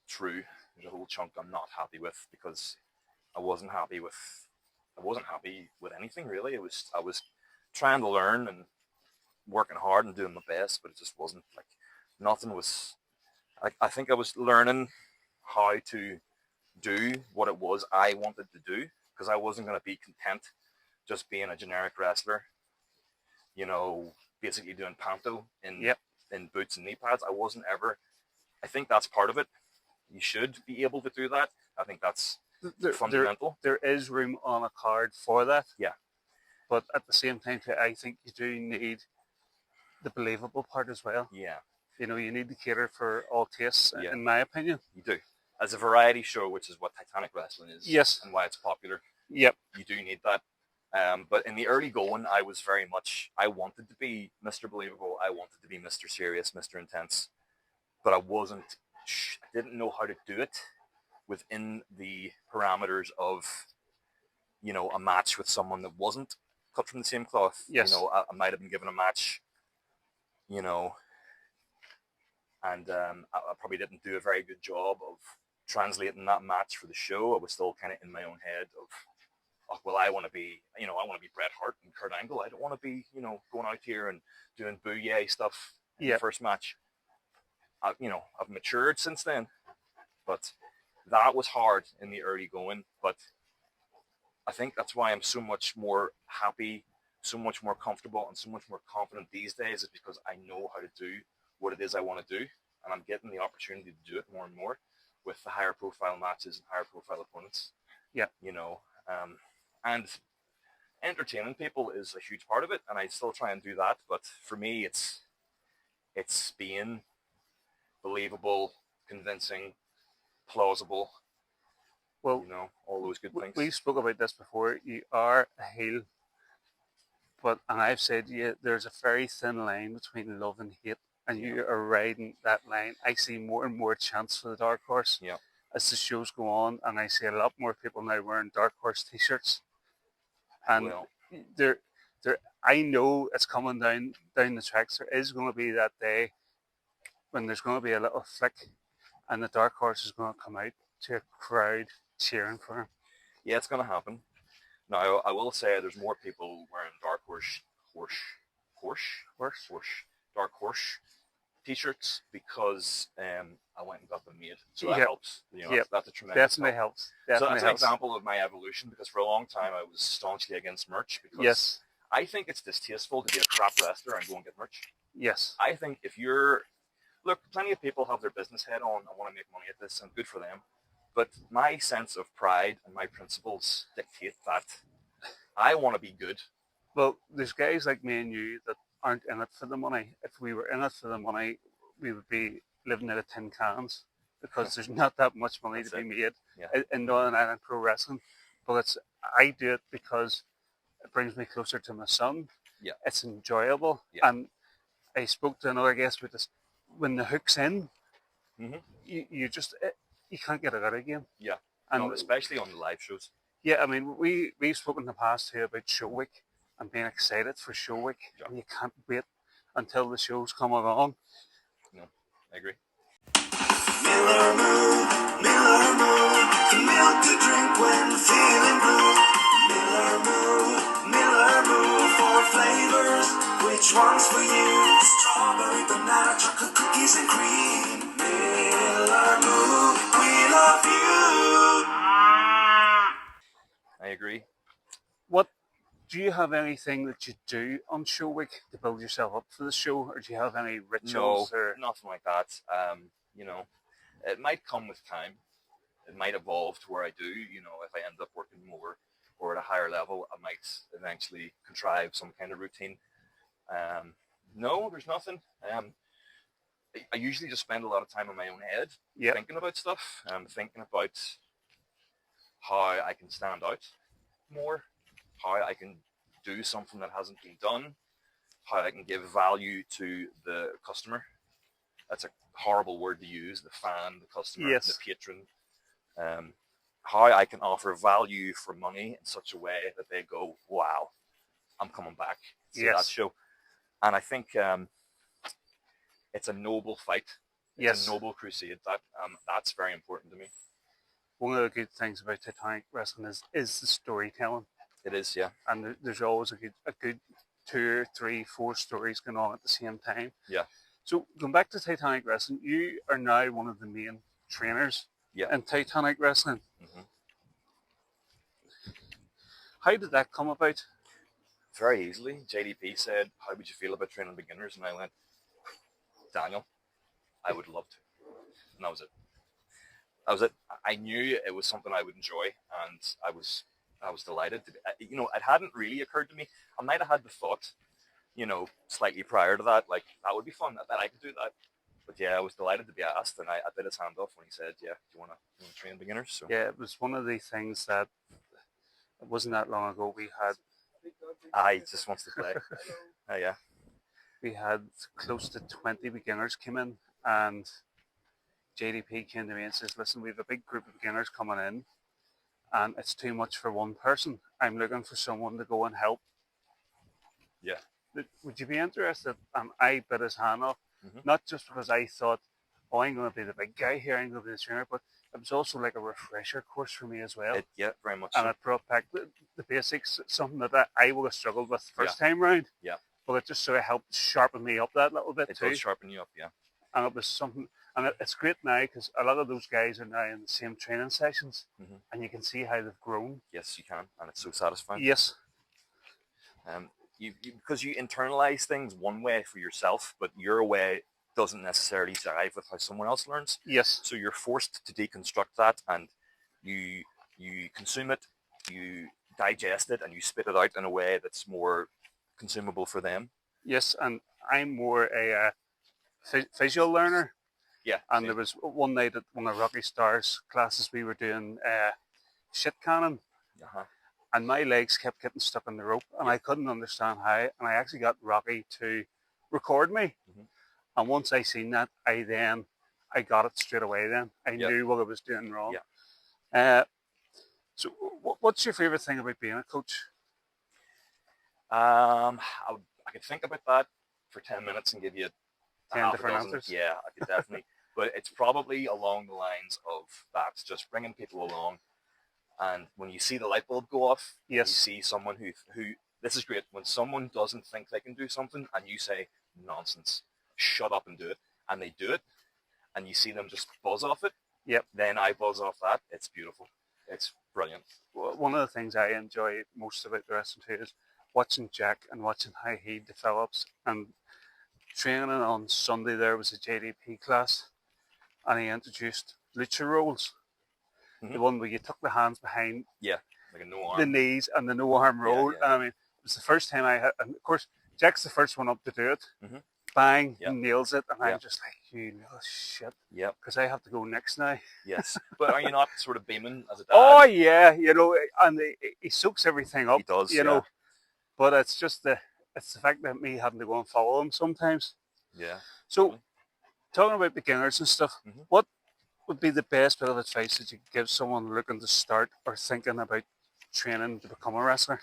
Speaker 3: true. There's a whole chunk I'm not happy with because I wasn't happy with anything really. I was trying to learn and working hard and doing my best, but it just wasn't like nothing was. I think I was learning how to do what it was I wanted to do because I wasn't going to be content just being a generic wrestler, basically doing panto in boots and knee pads. I wasn't ever. I think that's part of it. You should be able to do that. I think that's fundamental.
Speaker 2: There is room on a card for that.
Speaker 3: Yeah.
Speaker 2: But at the same time, I think you do need the believable part as well.
Speaker 3: Yeah.
Speaker 2: You need to cater for all tastes, in my opinion.
Speaker 3: You do. As a variety show, which is what Titanic wrestling is,
Speaker 2: yes,
Speaker 3: and why it's popular.
Speaker 2: Yep.
Speaker 3: You do need that. But in the early going, I was very much, I wanted to be Mr. Believable. I wanted to be Mr. Serious, Mr. Intense. But I didn't know how to do it within the parameters of, a match with someone that wasn't cut from the same cloth.
Speaker 2: Yes.
Speaker 3: I might have been given a match, and I probably didn't do a very good job of translating that match for the show. I was still kind of in my own head of, oh, well, I want to be Bret Hart and Kurt Angle. I don't want to be, going out here and doing booyah stuff in the first match. I've matured since then, but that was hard in the early going. But I think that's why I'm so much more happy, so much more comfortable, and so much more confident these days is because I know how to do what it is I want to do, and I'm getting the opportunity to do it more and more with the higher profile matches and higher profile opponents.
Speaker 2: Yeah.
Speaker 3: And entertaining people is a huge part of it, and I still try and do that. But for me, it's being believable, convincing, plausible.
Speaker 2: Well,
Speaker 3: all those good things.
Speaker 2: We spoke about this before. You are a heel, and I've said there's a very thin line between love and hate, and you are riding that line. I see more and more chance for the Dark Horse as the shows go on, and I see a lot more people now wearing Dark Horse t-shirts. And I know it's coming down the tracks. There is going to be that day when there's going to be a little flick, and the Dark Horse is going to come out to a crowd cheering for him.
Speaker 3: Yeah, it's going to happen. Now, I will say there's more people wearing Dark Horse t-shirts because I went and got them made. So that helps. That's a tremendous
Speaker 2: Definitely helps.
Speaker 3: So that's an example of my evolution because for a long time I was staunchly against merch because I think it's distasteful to be a crap wrestler and go and get merch.
Speaker 2: Yes.
Speaker 3: I think look, plenty of people have their business head on and want to make money at this, and good for them. But my sense of pride and my principles dictate that I want to be good.
Speaker 2: Well, there's guys like me and you that aren't in it for the money. If we were in it for the money, we would be living out of tin cans because there's not that much money to be made in Northern Ireland pro wrestling. But I do it because it brings me closer to my son.
Speaker 3: Yeah.
Speaker 2: It's enjoyable. Yeah. And I spoke to another guest with this. When the hook's in, you can't get it out again.
Speaker 3: Yeah. And especially on the live shows.
Speaker 2: Yeah, I mean, we've spoken in the past here about show week and being excited for show week,
Speaker 3: Yeah.
Speaker 2: and you can't wait until the shows come along.
Speaker 3: No, I agree.
Speaker 1: Miller Moo, the milk to drink when feeling blue. Miller Moo for flavors. Which one's for you? Strawberry, banana, chocolate, cookies, and cream. Miller Moo, we love you.
Speaker 3: I agree.
Speaker 2: What do you have anything that you do on show week to build yourself up for the show, or do you have any
Speaker 3: No,
Speaker 2: rituals? Or
Speaker 3: nothing like that. You know, it might come with time. It might evolve to where I do. You know, if I end up working more or at a higher level, I might eventually contrive some kind of routine. No, there's nothing. I usually just spend a lot of time in my own head
Speaker 2: yeah,
Speaker 3: thinking about stuff. Thinking about how I can stand out more, how I can do something that hasn't been done, how I can give value to the customer. That's a horrible word to use, the fan, the customer,
Speaker 2: Yes.
Speaker 3: the patron. How I can offer value for money in such a way that they go, wow, I'm coming back to see that
Speaker 2: Yes.
Speaker 3: show. And I think it's a noble fight. It's
Speaker 2: Yes.
Speaker 3: a noble crusade. That's very important to me.
Speaker 2: One of the good things about Titanic wrestling is the storytelling,
Speaker 3: It is, yeah.
Speaker 2: and there's always a good 2, 3, 4 stories going on at the same time.
Speaker 3: Yeah.
Speaker 2: So going back to Titanic wrestling, you are now one of the main trainers
Speaker 3: Yeah.
Speaker 2: in Titanic wrestling.
Speaker 3: Mm-hmm.
Speaker 2: How did that come about?
Speaker 3: Very easily. JDP said, how would you feel about training beginners? And I went, Daniel, I would love to. And that was it. That was it. I knew it was something I would enjoy, and I was delighted to be, you know, it hadn't really occurred to me. I might have had the thought, you know, slightly prior to that, like, that would be fun, that I could do that. But yeah, I was delighted to be asked, and I bit his hand off when he said, yeah, do you want to train beginners? So
Speaker 2: Yeah, it was one of the things that it wasn't that long ago
Speaker 3: he just wants to play. Yeah.
Speaker 2: We had close to 20 beginners come in, and JDP came to me and says, listen, we have a big group of beginners coming in, and it's too much for one person. I'm looking for someone to go and help.
Speaker 3: Yeah.
Speaker 2: Would you be interested? And I bit his hand off, not just because I thought, oh, I'm going to be the big guy here, I'm going to be the trainer, but it was also like a refresher course for me as well.
Speaker 3: Yeah, very much
Speaker 2: And
Speaker 3: so.
Speaker 2: it brought back the basics, something that I would have struggled with the first time round.
Speaker 3: Yeah.
Speaker 2: But it just sort of helped sharpen me up that little bit too.
Speaker 3: It does sharpen you up, yeah.
Speaker 2: And it was something, and it's great now because a lot of those guys are now in the same training sessions, and you can see how they've grown.
Speaker 3: Yes, you can, and it's so satisfying.
Speaker 2: Yes.
Speaker 3: Because you internalize things one way for yourself, but your way doesn't necessarily jive with how someone else learns.
Speaker 2: Yes.
Speaker 3: So you're forced to deconstruct that, and you consume it, you digest it, and you spit it out in a way that's more consumable for them.
Speaker 2: Yes, and I'm more a visual learner.
Speaker 3: Yeah.
Speaker 2: And there was one night at one of Rocky Star's classes we were doing shit cannon. And my legs kept getting stuck in the rope, and I couldn't understand how. And I actually got Rocky to record me. And once I seen that, I got it straight away. Then I knew what I was doing wrong.
Speaker 3: Yeah.
Speaker 2: So, what's your favorite thing about being a coach?
Speaker 3: I could think about that for 10 minutes and give you
Speaker 2: 10 different answers.
Speaker 3: Yeah, I could definitely. But it's probably along the lines of that, just bringing people along. And when you see the light bulb go off, you see someone who this is great. When someone doesn't think they can do something and you say, nonsense, shut up and do it, and they do it, and you see them just buzz off it, then I buzz off that. It's beautiful. It's brilliant.
Speaker 2: One of the things I enjoy most about the wrestling too is watching Jack and watching how he develops. And training on Sunday there was a JDP class, and he introduced lucha rolls. The one where you tuck the hands behind
Speaker 3: like a no arm.
Speaker 2: the knees and the no arm roll. And I mean, it was the first time I had, and of course, Jack's the first one up to do it. Bang, he nails it. And I'm just like, you know, shit. Because I have to go next now.
Speaker 3: Yes. But are you not sort of beaming as a dad?
Speaker 2: Oh, yeah. You know, and he soaks everything up.
Speaker 3: He does,
Speaker 2: you know. But it's just the fact that me having to go and follow him sometimes.
Speaker 3: Yeah.
Speaker 2: So, talking about beginners and stuff, what would be the best bit of advice that you could give someone looking to start or thinking about training to become a wrestler?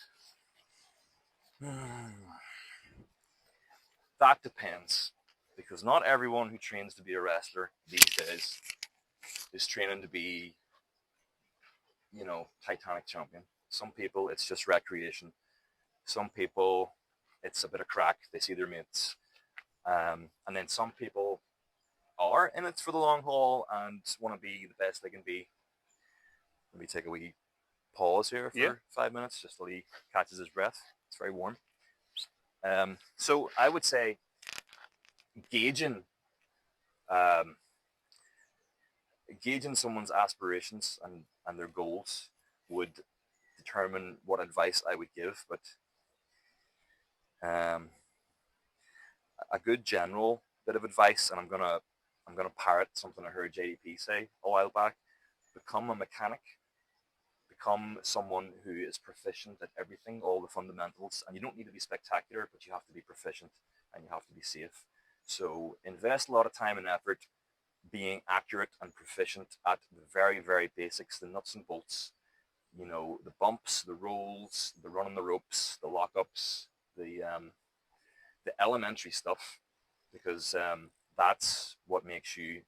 Speaker 3: That depends, because not everyone who trains to be a wrestler these days is training to be, Titanic champion. Some people, it's just recreation. Some people, it's a bit of crack. They see their mates. And then some people are in it for the long haul and want to be the best they can be. Let me take a wee pause here for 5 minutes just till he catches his breath. It's very warm. So I would say gauging someone's aspirations and their goals would determine what advice I would give. But a good general bit of advice, and I'm gonna parrot something I heard JDP say a while back: become a mechanic. Become someone who is proficient at everything, all the fundamentals, and you don't need to be spectacular, but you have to be proficient and you have to be safe. So invest a lot of time and effort being accurate and proficient at the very, very basics, the nuts and bolts, the bumps, the rolls, the running the ropes, the lockups, the elementary stuff, because that's what makes you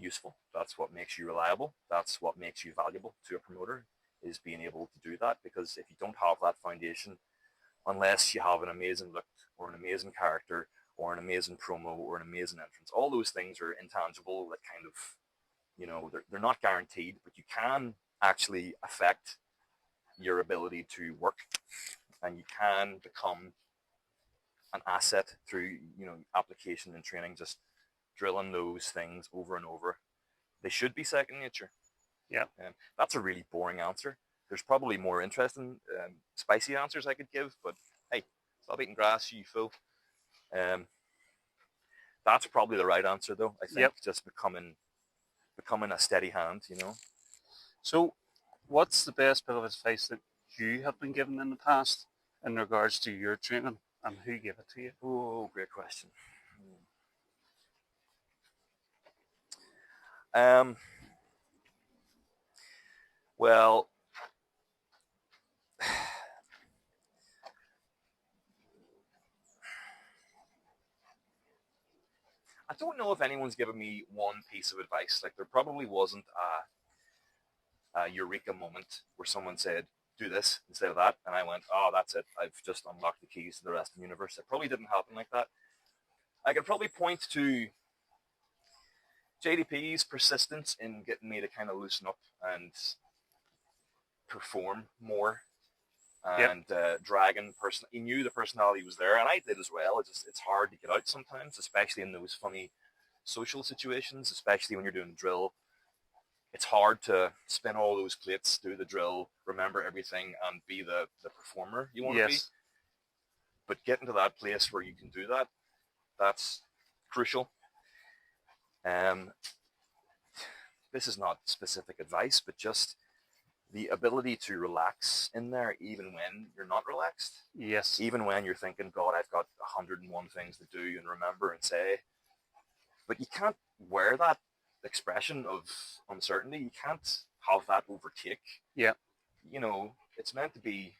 Speaker 3: useful. That's what makes you reliable. That's what makes you valuable to a promoter, is being able to do that. Because if you don't have that foundation, unless you have an amazing look or an amazing character or an amazing promo or an amazing entrance, all those things are intangible, that kind of, they're not guaranteed, but you can actually affect your ability to work, and you can become an asset through, application and training, just drilling those things over and over. They should be second nature.
Speaker 2: Yeah.
Speaker 3: That's a really boring answer. There's probably more interesting, spicy answers I could give, but hey, stop eating grass, you fool. That's probably the right answer, though. I think just becoming a steady hand,
Speaker 2: So, what's the best bit of advice that you have been given in the past in regards to your training, and who gave it to you?
Speaker 3: Oh, great question. Well, I don't know if anyone's given me one piece of advice. Like, there probably wasn't a eureka moment where someone said, do this instead of that, and I went, oh, that's it. I've just unlocked the keys to the rest of the universe. It probably didn't happen like that. I could probably point to JDP's persistence in getting me to kind of loosen up and perform more, and dragging person. He knew the personality was there, and I did as well. It's hard to get out sometimes, especially in those funny social situations, especially when you're doing drill. It's hard to spin all those plates, do the drill, remember everything, and be the performer you want to be. But getting to that place where you can do that, that's crucial. This is not specific advice, but just the ability to relax in there, even when you're not relaxed.
Speaker 2: Yes.
Speaker 3: Even when you're thinking, God, I've got 101 things to do and remember and say. But you can't wear that expression of uncertainty. You can't have that overtake.
Speaker 2: Yeah.
Speaker 3: It's meant to be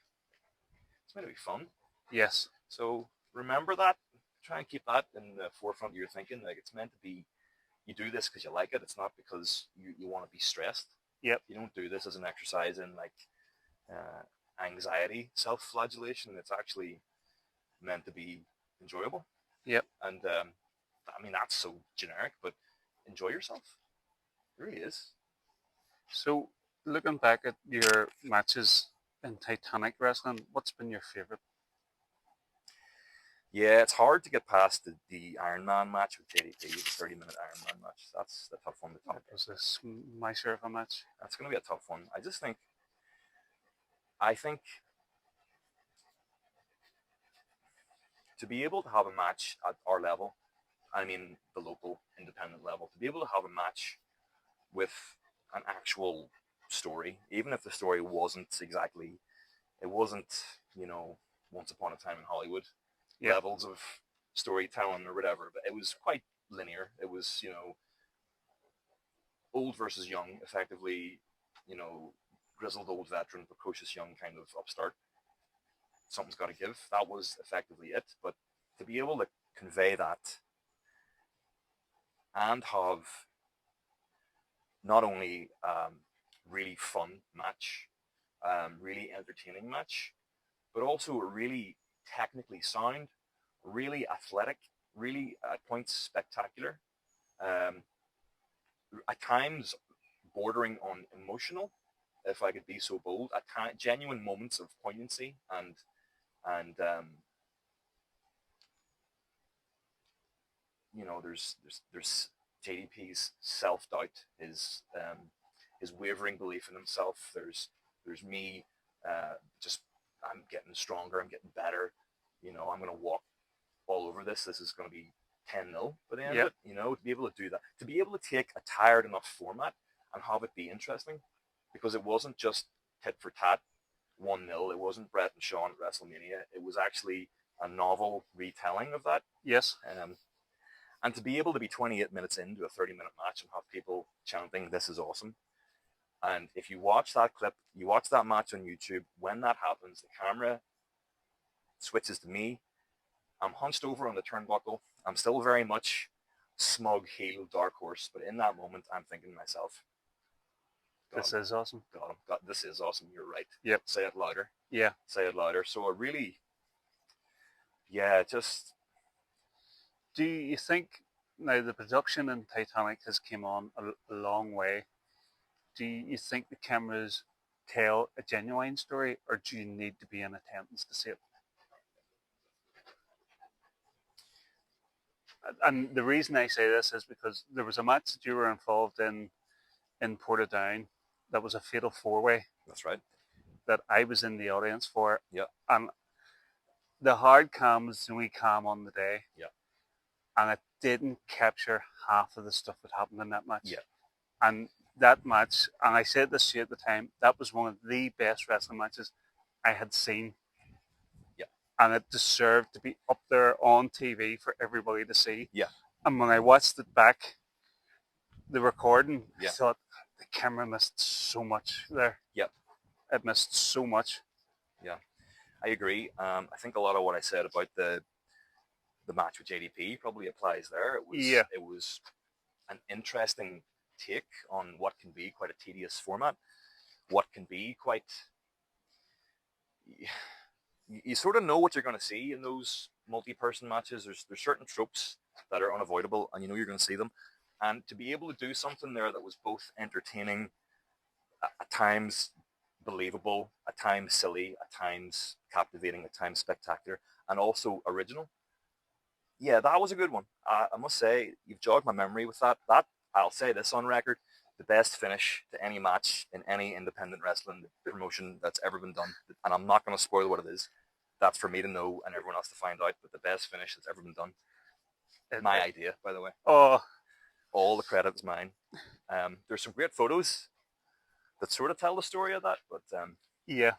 Speaker 3: fun.
Speaker 2: Yes.
Speaker 3: So remember that. Try and keep that in the forefront of your thinking. Like, it's meant to be, you do this because you like it. It's not because you want to be stressed.
Speaker 2: Yep.
Speaker 3: You don't do this as an exercise in anxiety, self-flagellation. It's actually meant to be enjoyable.
Speaker 2: Yep.
Speaker 3: And that's so generic, but enjoy yourself. It really is.
Speaker 2: So, looking back at your matches in Titanic wrestling, what's been your favorite?
Speaker 3: Yeah, it's hard to get past the Iron Man match with JDP, the 30-minute Iron Man match. That's the tough one to top.
Speaker 2: That was this my share of a match.
Speaker 3: That's going to be a tough one. I think to be able to have a match at our level, I mean the local independent level, to be able to have a match with an actual story, even if the story wasn't, Once Upon a Time in Hollywood levels of storytelling or whatever, but it was quite linear. It was, old versus young, effectively, grizzled old veteran, precocious young kind of upstart. Something's got to give. That was effectively it. But to be able to convey that and have not only really fun match, really entertaining match, but also a really technically sound, really athletic, really at points spectacular, at times bordering on emotional, if I could be so bold, at genuine moments of poignancy and there's JDP's self-doubt, his wavering belief in himself. There's me, just I'm getting stronger, I'm getting better. I'm going to walk all over this. This is going to be 10-0 by the end of it. To be able to do that, to be able to take a tired enough format and have it be interesting, because it wasn't just tit for tat 1-0. It wasn't Brett and Sean at WrestleMania. It was actually a novel retelling of that.
Speaker 2: Yes.
Speaker 3: And to be able to be 28 minutes into a 30-minute match and have people chanting, "This is awesome." And if you watch that clip, you watch that match on YouTube, when that happens, the camera switches to me. I'm hunched over on the turnbuckle. I'm still very much smug heel dark horse, but in that moment, I'm thinking to myself,
Speaker 2: This is awesome.
Speaker 3: God, this is awesome. You're right.
Speaker 2: Yep.
Speaker 3: Say it louder.
Speaker 2: Yeah.
Speaker 3: Say it louder. So it really, just...
Speaker 2: Do you think now the production in Titanic has came on a long way? Do you think the cameras tell a genuine story, or do you need to be in attendance to see it? And the reason I say this is because there was a match that you were involved in Portadown that was a fatal four-way.
Speaker 3: That's right.
Speaker 2: That I was in the audience for.
Speaker 3: Yeah.
Speaker 2: And the hard cam was the only cam on the day.
Speaker 3: Yeah.
Speaker 2: And it didn't capture half of the stuff that happened in that match.
Speaker 3: Yeah.
Speaker 2: And that match, and I said this to you at the time, that was one of the best wrestling matches I had seen.
Speaker 3: Yeah.
Speaker 2: And it deserved to be up there on TV for everybody to see.
Speaker 3: Yeah.
Speaker 2: And when I watched it back, the recording,
Speaker 3: yeah.
Speaker 2: I thought the camera missed so much there.
Speaker 3: Yep.
Speaker 2: It missed so much.
Speaker 3: Yeah, I agree. I think a lot of what I said about the match with JDP probably applies there. It was an interesting take on what can be quite a tedious format, what can be quite... You sort of know what you're going to see in those multi-person matches. There's certain tropes that are unavoidable, and you know you're going to see them. And to be able to do something there that was both entertaining, at times believable, at times silly, at times captivating, at times spectacular, and also original. Yeah, that was a good one. I must say, you've jogged my memory with that. I'll say this on record, the best finish to any match in any independent wrestling promotion that's ever been done. And I'm not going to spoil what it is. That's for me to know and everyone else to find out, but the best finish that's ever been done. My idea, by the way.
Speaker 2: Oh.
Speaker 3: All the credit is mine. There's some great photos that sort of tell the story of that, but
Speaker 2: yeah,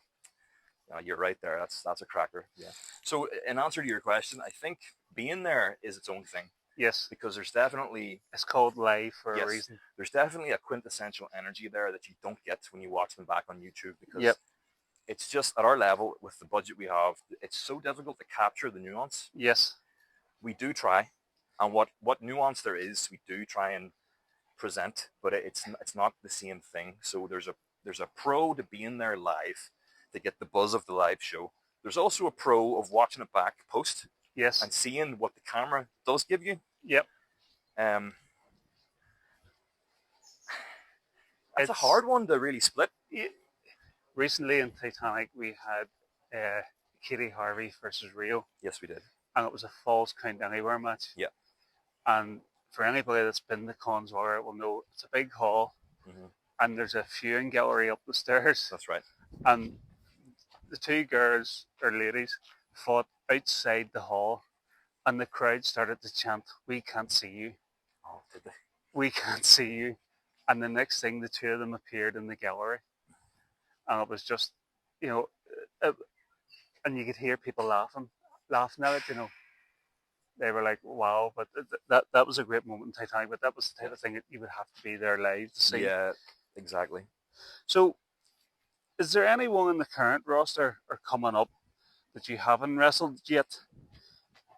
Speaker 3: you're right there. That's a cracker. Yeah. So in answer to your question, I think being there is its own thing.
Speaker 2: Yes.
Speaker 3: Because there's definitely...
Speaker 2: It's called live for a reason.
Speaker 3: There's definitely a quintessential energy there that you don't get when you watch them back on YouTube, because it's just, at our level, with the budget we have, it's so difficult to capture the nuance.
Speaker 2: Yes.
Speaker 3: We do try, and what nuance there is, we do try and present, but it's not the same thing. So there's a pro to being there live to get the buzz of the live show. There's also a pro of watching it back post.
Speaker 2: Yes.
Speaker 3: And seeing what the camera does give you.
Speaker 2: Yep.
Speaker 3: It's a hard one to really split.
Speaker 2: Recently in Titanic, we had Katie Harvey versus Rio.
Speaker 3: Yes, we did.
Speaker 2: And it was a Falls Count Anywhere match.
Speaker 3: Yeah.
Speaker 2: And for anybody that's been to Cons Water will know it's a big hall. Mm-hmm. And there's a viewing gallery up the stairs.
Speaker 3: That's right.
Speaker 2: And the two girls, or ladies, fought outside the hall. And the crowd started to chant, "We can't see you."
Speaker 3: Oh, did they?
Speaker 2: "We can't see you." And the next thing, the two of them appeared in the gallery. And it was just, and you could hear people laughing at it, They were like, wow, but that was a great moment in Titanic, but that was the type of thing that you would have to be there live to see.
Speaker 3: Yeah, exactly.
Speaker 2: So, Is there anyone in the current roster or coming up that you haven't wrestled yet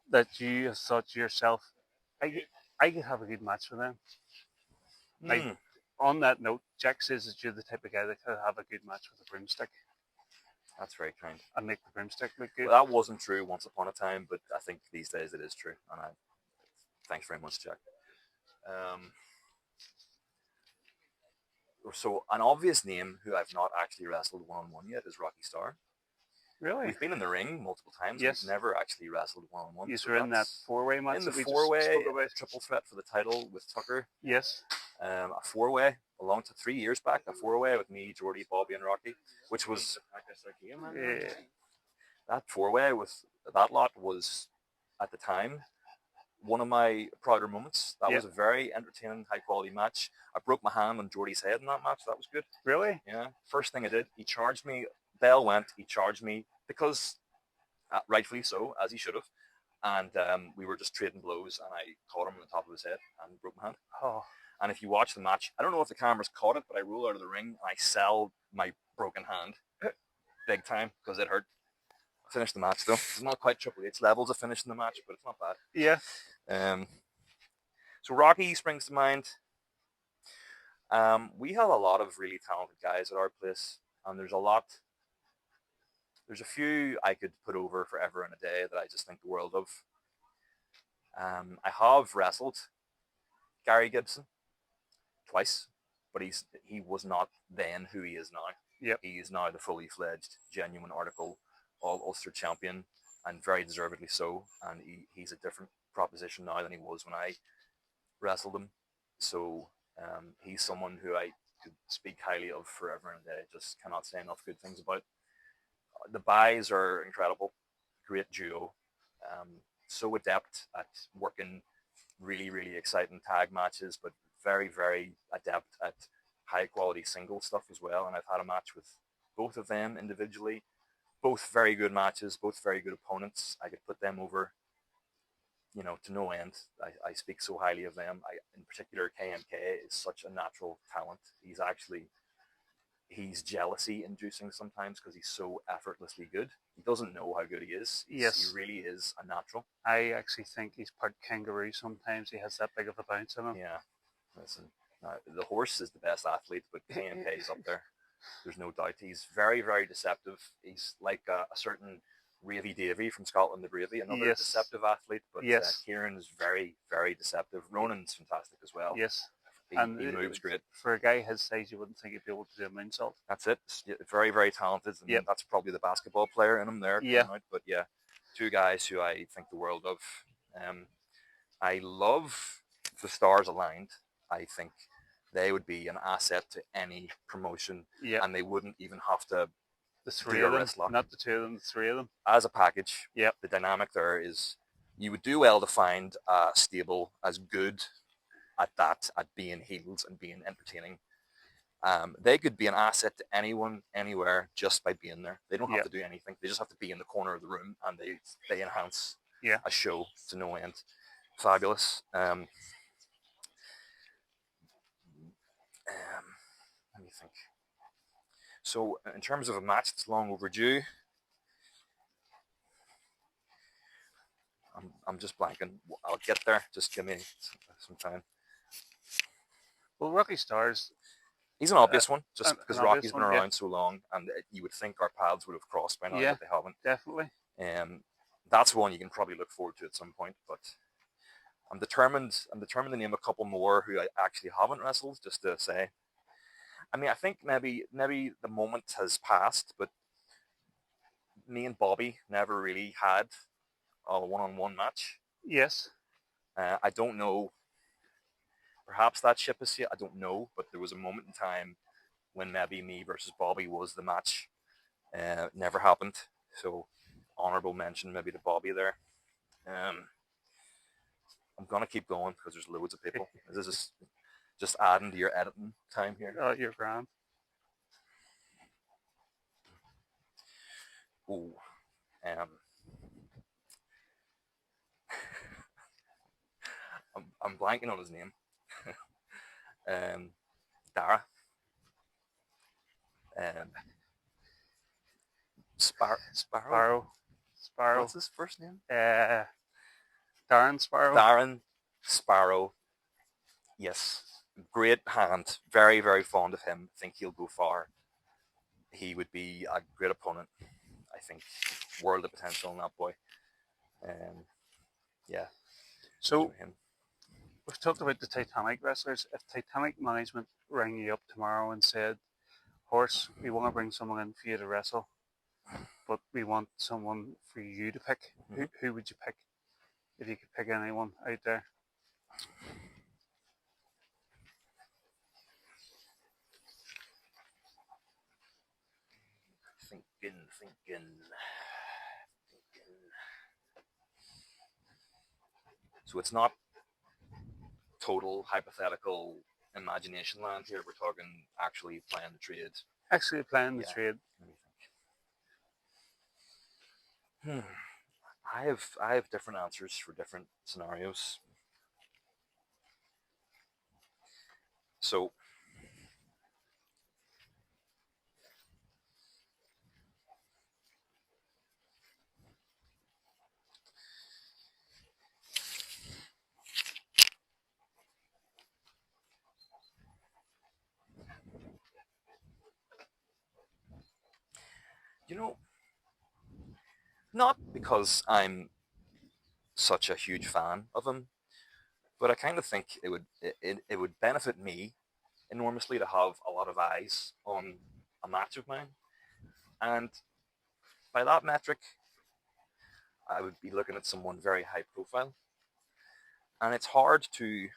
Speaker 2: that you have thought to yourself, I could have a good match with them? Like,
Speaker 3: Mm,
Speaker 2: on that note, Jack says that you're the type of guy that could have a good match with a broomstick
Speaker 3: that's very kind.
Speaker 2: and make the broomstick look good.
Speaker 3: Well, that wasn't true once upon a time, but I think these days it is true. And thanks very much, Jack. Um, so an obvious name who I've not actually wrestled one-on-one yet is Rocky Star.
Speaker 2: Really?
Speaker 3: We've been in the ring multiple times.
Speaker 2: Yes.
Speaker 3: We've never actually wrestled one-on-one.
Speaker 2: You
Speaker 3: so
Speaker 2: were in that
Speaker 3: that's-
Speaker 2: four-way match
Speaker 3: in the
Speaker 2: that we just
Speaker 3: four-way
Speaker 2: spoke about.
Speaker 3: triple threat for the title with Tucker.
Speaker 2: Yes.
Speaker 3: A four-way along to 3 years back, a four-way with me, Jordy, Bobby, and Rocky, which was that four-way with that lot was at the time one of my prouder moments. That was a very entertaining, high-quality match. I broke my hand on Jordy's head in that match. That was good.
Speaker 2: Really?
Speaker 3: Yeah. First thing I did, he charged me. Bell went. He charged me because, rightfully so, as he should have. And we were just trading blows, and I caught him on the top of his head and broke my hand.
Speaker 2: Oh.
Speaker 3: And if you watch the match, I don't know if the cameras caught it, but I roll out of the ring and I sell my broken hand big time because it hurt. I finished the match though. It's not quite Triple H levels of finishing the match, but it's not bad.
Speaker 2: Yeah.
Speaker 3: So Rocky springs to mind. We have a lot of really talented guys at our place, and there's a few I could put over forever and a day that I just think the world of. I have wrestled Gary Gibson twice, but he was not then who he is now.
Speaker 2: Yep.
Speaker 3: He is now the fully fledged, genuine article All Ulster champion, and very deservedly so. And he's a different proposition now than he was when I wrestled him. So he's someone who I could speak highly of forever and a day. Just cannot say enough good things about. The Buys are incredible, great duo. So adept at working really, really exciting tag matches, but very, very adept at high quality single stuff as well. And I've had a match with both of them individually. Both very good matches, both very good opponents. I could put them over, to no end. I speak so highly of them. In particular, KMK is such a natural talent. He's jealousy inducing sometimes because he's so effortlessly good. He doesn't know how good he is.
Speaker 2: Yes.
Speaker 3: He really is a natural.
Speaker 2: I actually think he's part kangaroo sometimes. He has that big of a bounce in him.
Speaker 3: Yeah. Listen, the horse is the best athlete, but KMK is up there. There's no doubt. He's very, very deceptive. He's like a certain Ravy Davy from Scotland the Bravey, another deceptive athlete. But Kieran is very, very deceptive. Ronan's fantastic as well.
Speaker 2: Yes.
Speaker 3: He moves great.
Speaker 2: For a guy his size, you wouldn't think he'd be able to do a moonsault.
Speaker 3: That's it. Very, very talented. And that's probably the basketball player in him there.
Speaker 2: Yeah.
Speaker 3: But yeah, two guys who I think the world of. I love the stars aligned. I think they would be an asset to any promotion.
Speaker 2: Yeah.
Speaker 3: And they wouldn't even have to
Speaker 2: the three of them, not the two of them, the three of them.
Speaker 3: As a package,
Speaker 2: yep.
Speaker 3: The dynamic there is you would do well to find a stable as good at being heels and being entertaining. They could be an asset to anyone, anywhere, just by being there. They don't have to do anything. They just have to be in the corner of the room, and they enhance a show to no end. Fabulous. Let me think. So, in terms of a match that's long overdue, I'm just blanking. I'll get there. Just give me some time.
Speaker 2: Well, Rocky Stars.
Speaker 3: He's an obvious one, just because Rocky's been around so long, and you would think our paths would have crossed by now, but they haven't.
Speaker 2: Definitely.
Speaker 3: That's one you can probably look forward to at some point. But I'm determined to name a couple more who I actually haven't wrestled, just to say. I mean, I think maybe the moment has passed, but me and Bobby never really had a one-on-one match.
Speaker 2: Yes.
Speaker 3: I don't know. Perhaps that ship has sailed. I don't know, but there was a moment in time when maybe me versus Bobby was the match. Never happened. So, honourable mention maybe to Bobby there. I'm gonna keep going because there's loads of people. This is just adding to your editing time here.
Speaker 2: Oh, you're grand.
Speaker 3: Ooh. I'm blanking on his name. Dara. Sparrow.
Speaker 2: Sparrow.
Speaker 3: What's his first name?
Speaker 2: Darren Sparrow.
Speaker 3: Darren Sparrow. Yes, great hand. Very, very fond of him. Think he'll go far. He would be a great opponent. I think world of potential in that boy. Yeah.
Speaker 2: So
Speaker 3: enjoy him.
Speaker 2: we've talked about the Titanic wrestlers. If Titanic management rang you up tomorrow and said, "Horse, we want to bring someone in for you to wrestle, but we want someone for you to pick," who would you pick if you could pick anyone out there?
Speaker 3: Thinking. So it's not total hypothetical imagination land here. We're talking actually playing the trade.
Speaker 2: Actually playing the trade.
Speaker 3: I have different answers for different scenarios. So not because I'm such a huge fan of him, but I kind of think it would benefit me enormously to have a lot of eyes on a match of mine, and by that metric, I would be looking at someone very high profile, and it's hard to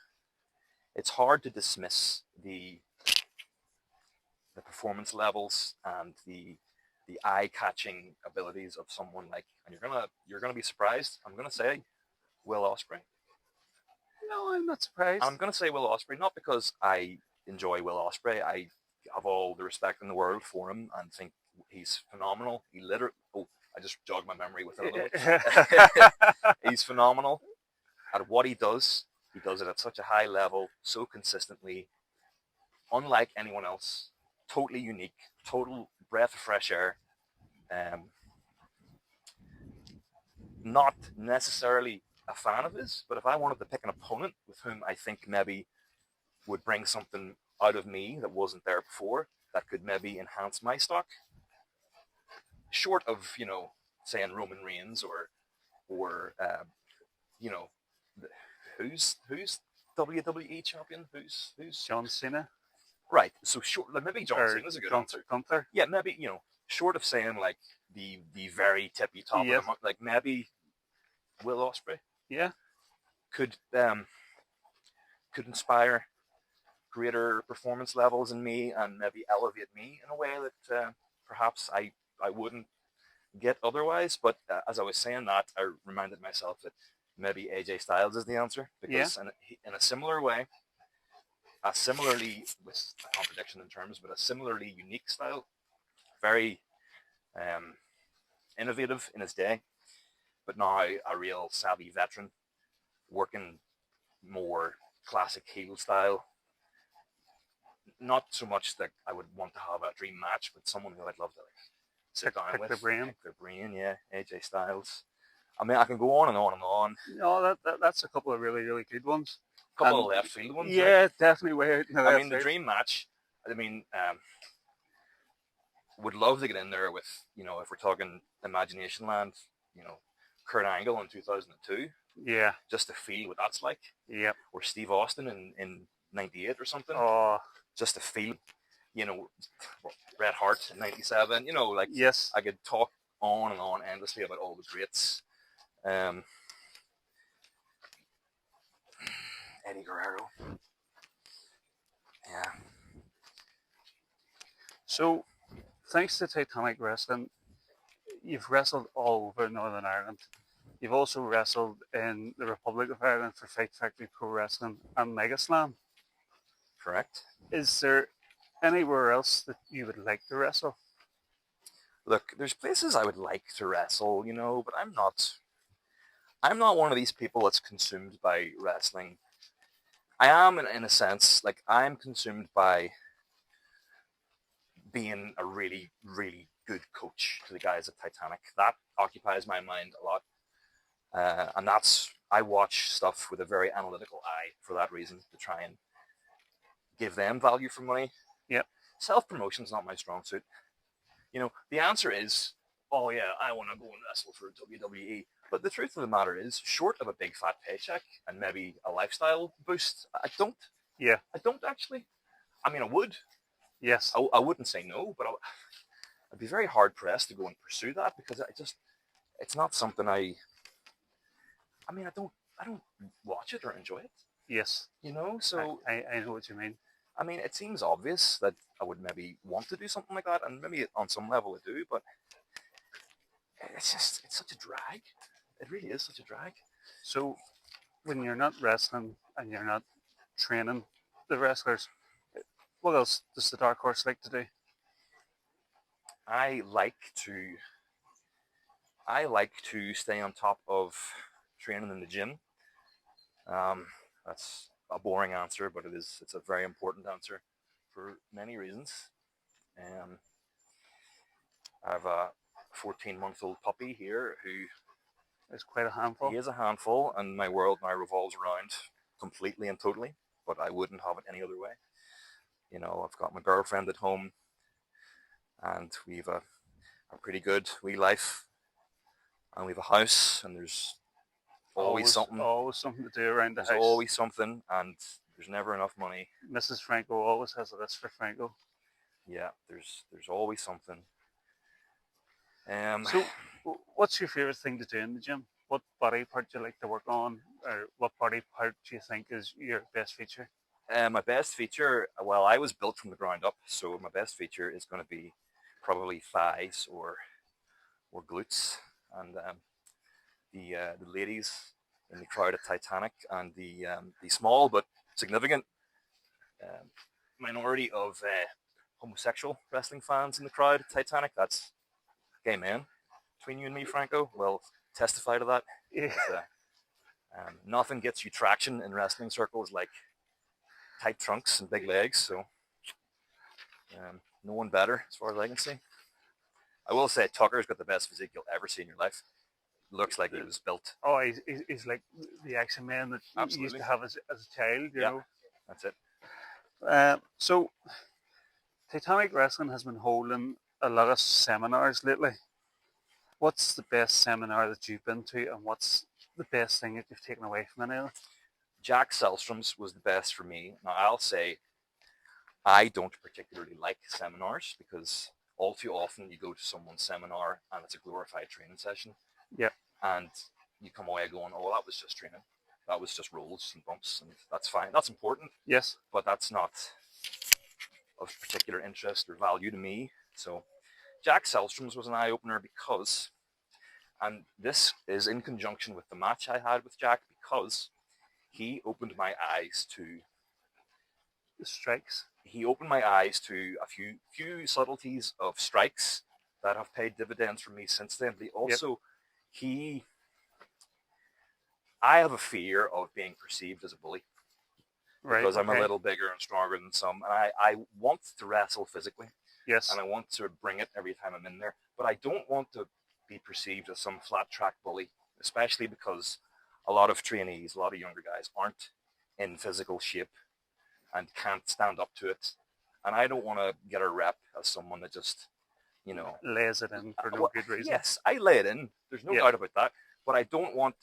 Speaker 3: dismiss the performance levels and the eye-catching abilities of someone like, and you're gonna be surprised. I'm gonna say Will Ospreay.
Speaker 2: No, I'm not surprised.
Speaker 3: I'm gonna say Will Ospreay, not because I enjoy Will Ospreay. I have all the respect in the world for him and think he's phenomenal. I just jogged my memory with it. He's phenomenal at what he does. He does it at such a high level, so consistently, unlike anyone else. Totally unique, total breath of fresh air. Not necessarily a fan of his, but if I wanted to pick an opponent with whom I think maybe would bring something out of me that wasn't there before, that could maybe enhance my stock, short of, saying Roman Reigns or who's WWE champion? Who's
Speaker 2: John Cena?
Speaker 3: Right. So short, maybe John Cena's a good answer.
Speaker 2: Gunther?
Speaker 3: Yeah, maybe, short of saying like the very tippy top of the like maybe Will Ospreay.
Speaker 2: Yeah.
Speaker 3: Could inspire greater performance levels in me and maybe elevate me in a way that perhaps I wouldn't get otherwise. But as I was saying that, I reminded myself that maybe AJ Styles is the answer, because in a similar way, similarly, with a contradiction in terms, but a similarly unique style, very innovative in his day, but now a real savvy veteran, working more classic heel style. Not so much that I would want to have a dream match, but someone who I'd love to sit down with, pick their brain. Yeah, AJ Styles. I mean, I can go on and on and on.
Speaker 2: No, that's a couple of really, really good ones.
Speaker 3: Couple of left field ones.
Speaker 2: Yeah, right? Definitely way out in the left
Speaker 3: field. The dream match, would love to get in there with, if we're talking Imagination Land, Kurt Angle in 2002.
Speaker 2: Yeah.
Speaker 3: Just to feel what that's like.
Speaker 2: Yeah.
Speaker 3: Or Steve Austin in 98 or something.
Speaker 2: Oh.
Speaker 3: Just to feel, Bret Hart in 97.
Speaker 2: Yes.
Speaker 3: I could talk on and on endlessly about all the greats. Eddie Guerrero. Yeah.
Speaker 2: So, thanks to Titanic Wrestling, you've wrestled all over Northern Ireland. You've also wrestled in the Republic of Ireland for Fight Factory Pro Wrestling and Mega Slam.
Speaker 3: Correct.
Speaker 2: Is there anywhere else that you would like to wrestle?
Speaker 3: Look, there's places I would like to wrestle, but I'm not one of these people that's consumed by wrestling. I am, in a sense, like I'm consumed by being a really, really good coach to the guys at Titanic. That occupies my mind a lot. And I watch stuff with a very analytical eye for that reason, to try and give them value for money.
Speaker 2: Yep.
Speaker 3: Self-promotion is not my strong suit. The answer is, oh yeah, I want to go and wrestle for WWE. But the truth of the matter is, short of a big fat paycheck and maybe a lifestyle boost, I don't.
Speaker 2: Yeah.
Speaker 3: I don't actually. I mean, I would.
Speaker 2: Yes.
Speaker 3: I wouldn't say no, but I'd be very hard pressed to go and pursue that, because it's not something I don't watch it or enjoy it.
Speaker 2: Yes.
Speaker 3: So
Speaker 2: I know what you mean.
Speaker 3: I mean, it seems obvious that I would maybe want to do something like that, and maybe on some level I do, but it's such a drag. It really is such a drag.
Speaker 2: So when you're not wrestling and you're not training the wrestlers, what else does the Dark Horse like to do?
Speaker 3: I like to stay on top of training in the gym. That's a boring answer, but it's a very important answer for many reasons. I have a 14-month-old puppy here who
Speaker 2: It's quite a handful.
Speaker 3: he is a handful, and my world now revolves around completely and totally, but I wouldn't have it any other way. I've got my girlfriend at home, and we've a pretty good wee life, and we've a house, and there's always something.
Speaker 2: Always something to do around the
Speaker 3: There's
Speaker 2: house.
Speaker 3: always something, and there's never enough money.
Speaker 2: Mrs. Franco always has a list for Franco.
Speaker 3: Yeah, there's always something.
Speaker 2: So, what's your favorite thing to do in the gym? What body part do you like to work on, or what body part do you think is your best feature?
Speaker 3: My best feature, well, I was built from the ground up, so my best feature is going to be probably thighs or glutes, and the ladies in the crowd at Titanic, and the small but significant minority of homosexual wrestling fans in the crowd at Titanic. That's gay men. Between you and me, Franco, well, testify to that.
Speaker 2: Yeah.
Speaker 3: Nothing gets you traction in wrestling circles like tight trunks and big legs, so no one better as far as I can see. I will say Tucker's got the best physique you'll ever see in your life. Looks like he was built.
Speaker 2: Oh, he's like the action man that you used to have as a child, you know.
Speaker 3: That's it.
Speaker 2: So, Titanic Wrestling has been holding a lot of seminars lately. What's the best seminar that you've been to, and what's the best thing that you've taken away from any of it?
Speaker 3: Jack Selstrom's was the best for me. Now, I'll say I don't particularly like seminars, because all too often you go to someone's seminar and it's a glorified training session.
Speaker 2: Yeah.
Speaker 3: And you come away going, oh, that was just training. That was just rolls and bumps, and that's fine. That's important.
Speaker 2: Yes.
Speaker 3: But that's not of particular interest or value to me. So Jack Selstrom's was an eye-opener because, and this is in conjunction with the match I had with Jack, because he opened my eyes to
Speaker 2: the strikes.
Speaker 3: He opened my eyes to a few subtleties of strikes that have paid dividends for me since then. But also, I have a fear of being perceived as a bully. Right, because I'm a little bigger and stronger than some, and I want to wrestle physically.
Speaker 2: Yes.
Speaker 3: And I want to bring it every time I'm in there, but I don't want to be perceived as some flat track bully, especially because a lot of trainees, a lot of younger guys aren't in physical shape and can't stand up to it. And I don't want to get a rep as someone that just,
Speaker 2: lays it in for no good reason.
Speaker 3: Yes, I lay it in. There's no doubt about that. But I don't want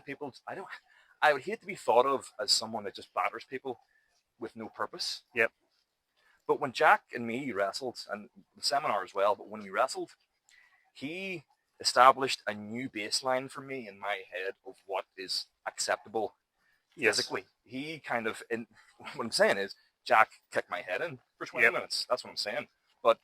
Speaker 3: people. I would hate to be thought of as someone that just batters people with no purpose.
Speaker 2: Yep.
Speaker 3: But when Jack and me wrestled, and the seminar as well, but when we wrestled, he established a new baseline for me in my head of what is acceptable physically. He kind of, what I'm saying is, Jack kicked my head in for 20 minutes. That's what I'm saying. But,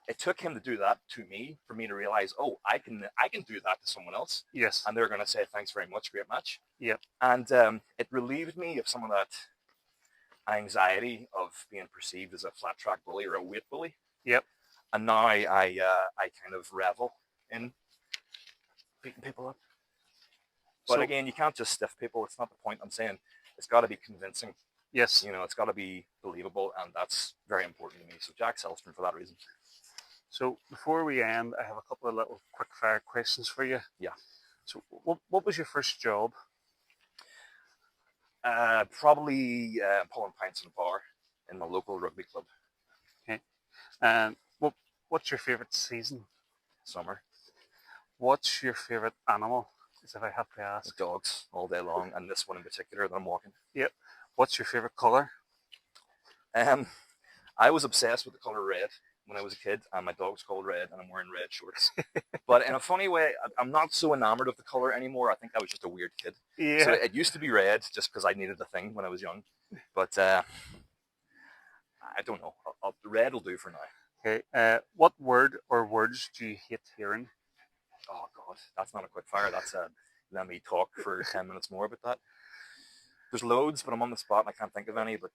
Speaker 3: it took him to do that to me for me to realize, oh, I can do that to someone else.
Speaker 2: Yes.
Speaker 3: And they're going to say, thanks very much, great match.
Speaker 2: Yep.
Speaker 3: And it relieved me of some of that anxiety of being perceived as a flat track bully or a weight bully.
Speaker 2: Yep.
Speaker 3: And now I kind of revel in beating people up. But again, you can't just stiff people. It's not the point. I'm saying it's got to be convincing.
Speaker 2: Yes.
Speaker 3: You know, it's got to be believable, and that's very important to me. So Jack Selstrom for that reason.
Speaker 2: So before we end, I have a couple of little quick fire questions for you.
Speaker 3: Yeah.
Speaker 2: So what was your first job?
Speaker 3: Probably pulling pints in a bar in my local rugby club.
Speaker 2: Okay. And what's your favorite season?
Speaker 3: Summer.
Speaker 2: What's your favorite animal? As if I have to ask.
Speaker 3: Dogs all day long, and this one in particular that I'm walking.
Speaker 2: Yep. What's your favorite color?
Speaker 3: I was obsessed with the color red when I was a kid, and my dog's called Red, and I'm wearing red shorts. But in a funny way, I'm not so enamored of the color anymore. I think I was just a weird kid.
Speaker 2: Yeah.
Speaker 3: So it used to be red just because I needed the thing when I was young. But I don't know. Red will do for now.
Speaker 2: Okay. What word or words do you hate hearing?
Speaker 3: Oh, God. That's not a quick fire. That's let me talk for 10 minutes more about that. There's loads, but I'm on the spot and I can't think of any. But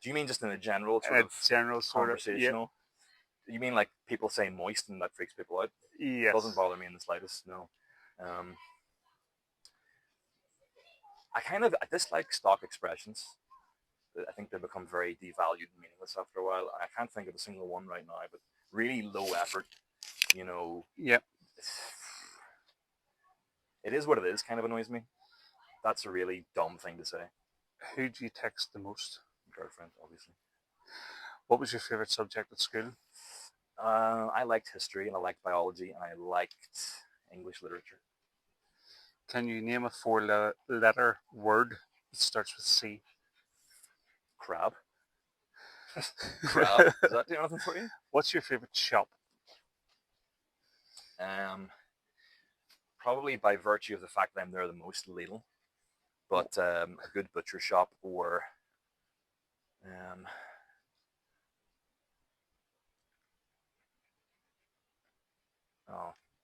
Speaker 3: do you mean just in a general sort of
Speaker 2: general sort
Speaker 3: conversational?
Speaker 2: Of,
Speaker 3: You mean like people say moist and that freaks people out?
Speaker 2: Yes.
Speaker 3: It doesn't bother me in the slightest, no. I dislike stock expressions. I think they become very devalued and meaningless after a while. I can't think of a single one right now, but really low effort, you know.
Speaker 2: Yep.
Speaker 3: It is what it is, kind of annoys me. That's a really dumb thing to say.
Speaker 2: Who do you text the most?
Speaker 3: Girlfriend, obviously.
Speaker 2: What was your favorite subject at school?
Speaker 3: I liked history and I liked biology and I liked English literature.
Speaker 2: Can you name a four-letter word that starts with C?
Speaker 3: Crab. Crab. Does that do anything for you?
Speaker 2: What's your favorite shop?
Speaker 3: Probably by virtue of the fact that I'm there the most, Lidl. But a good butcher shop or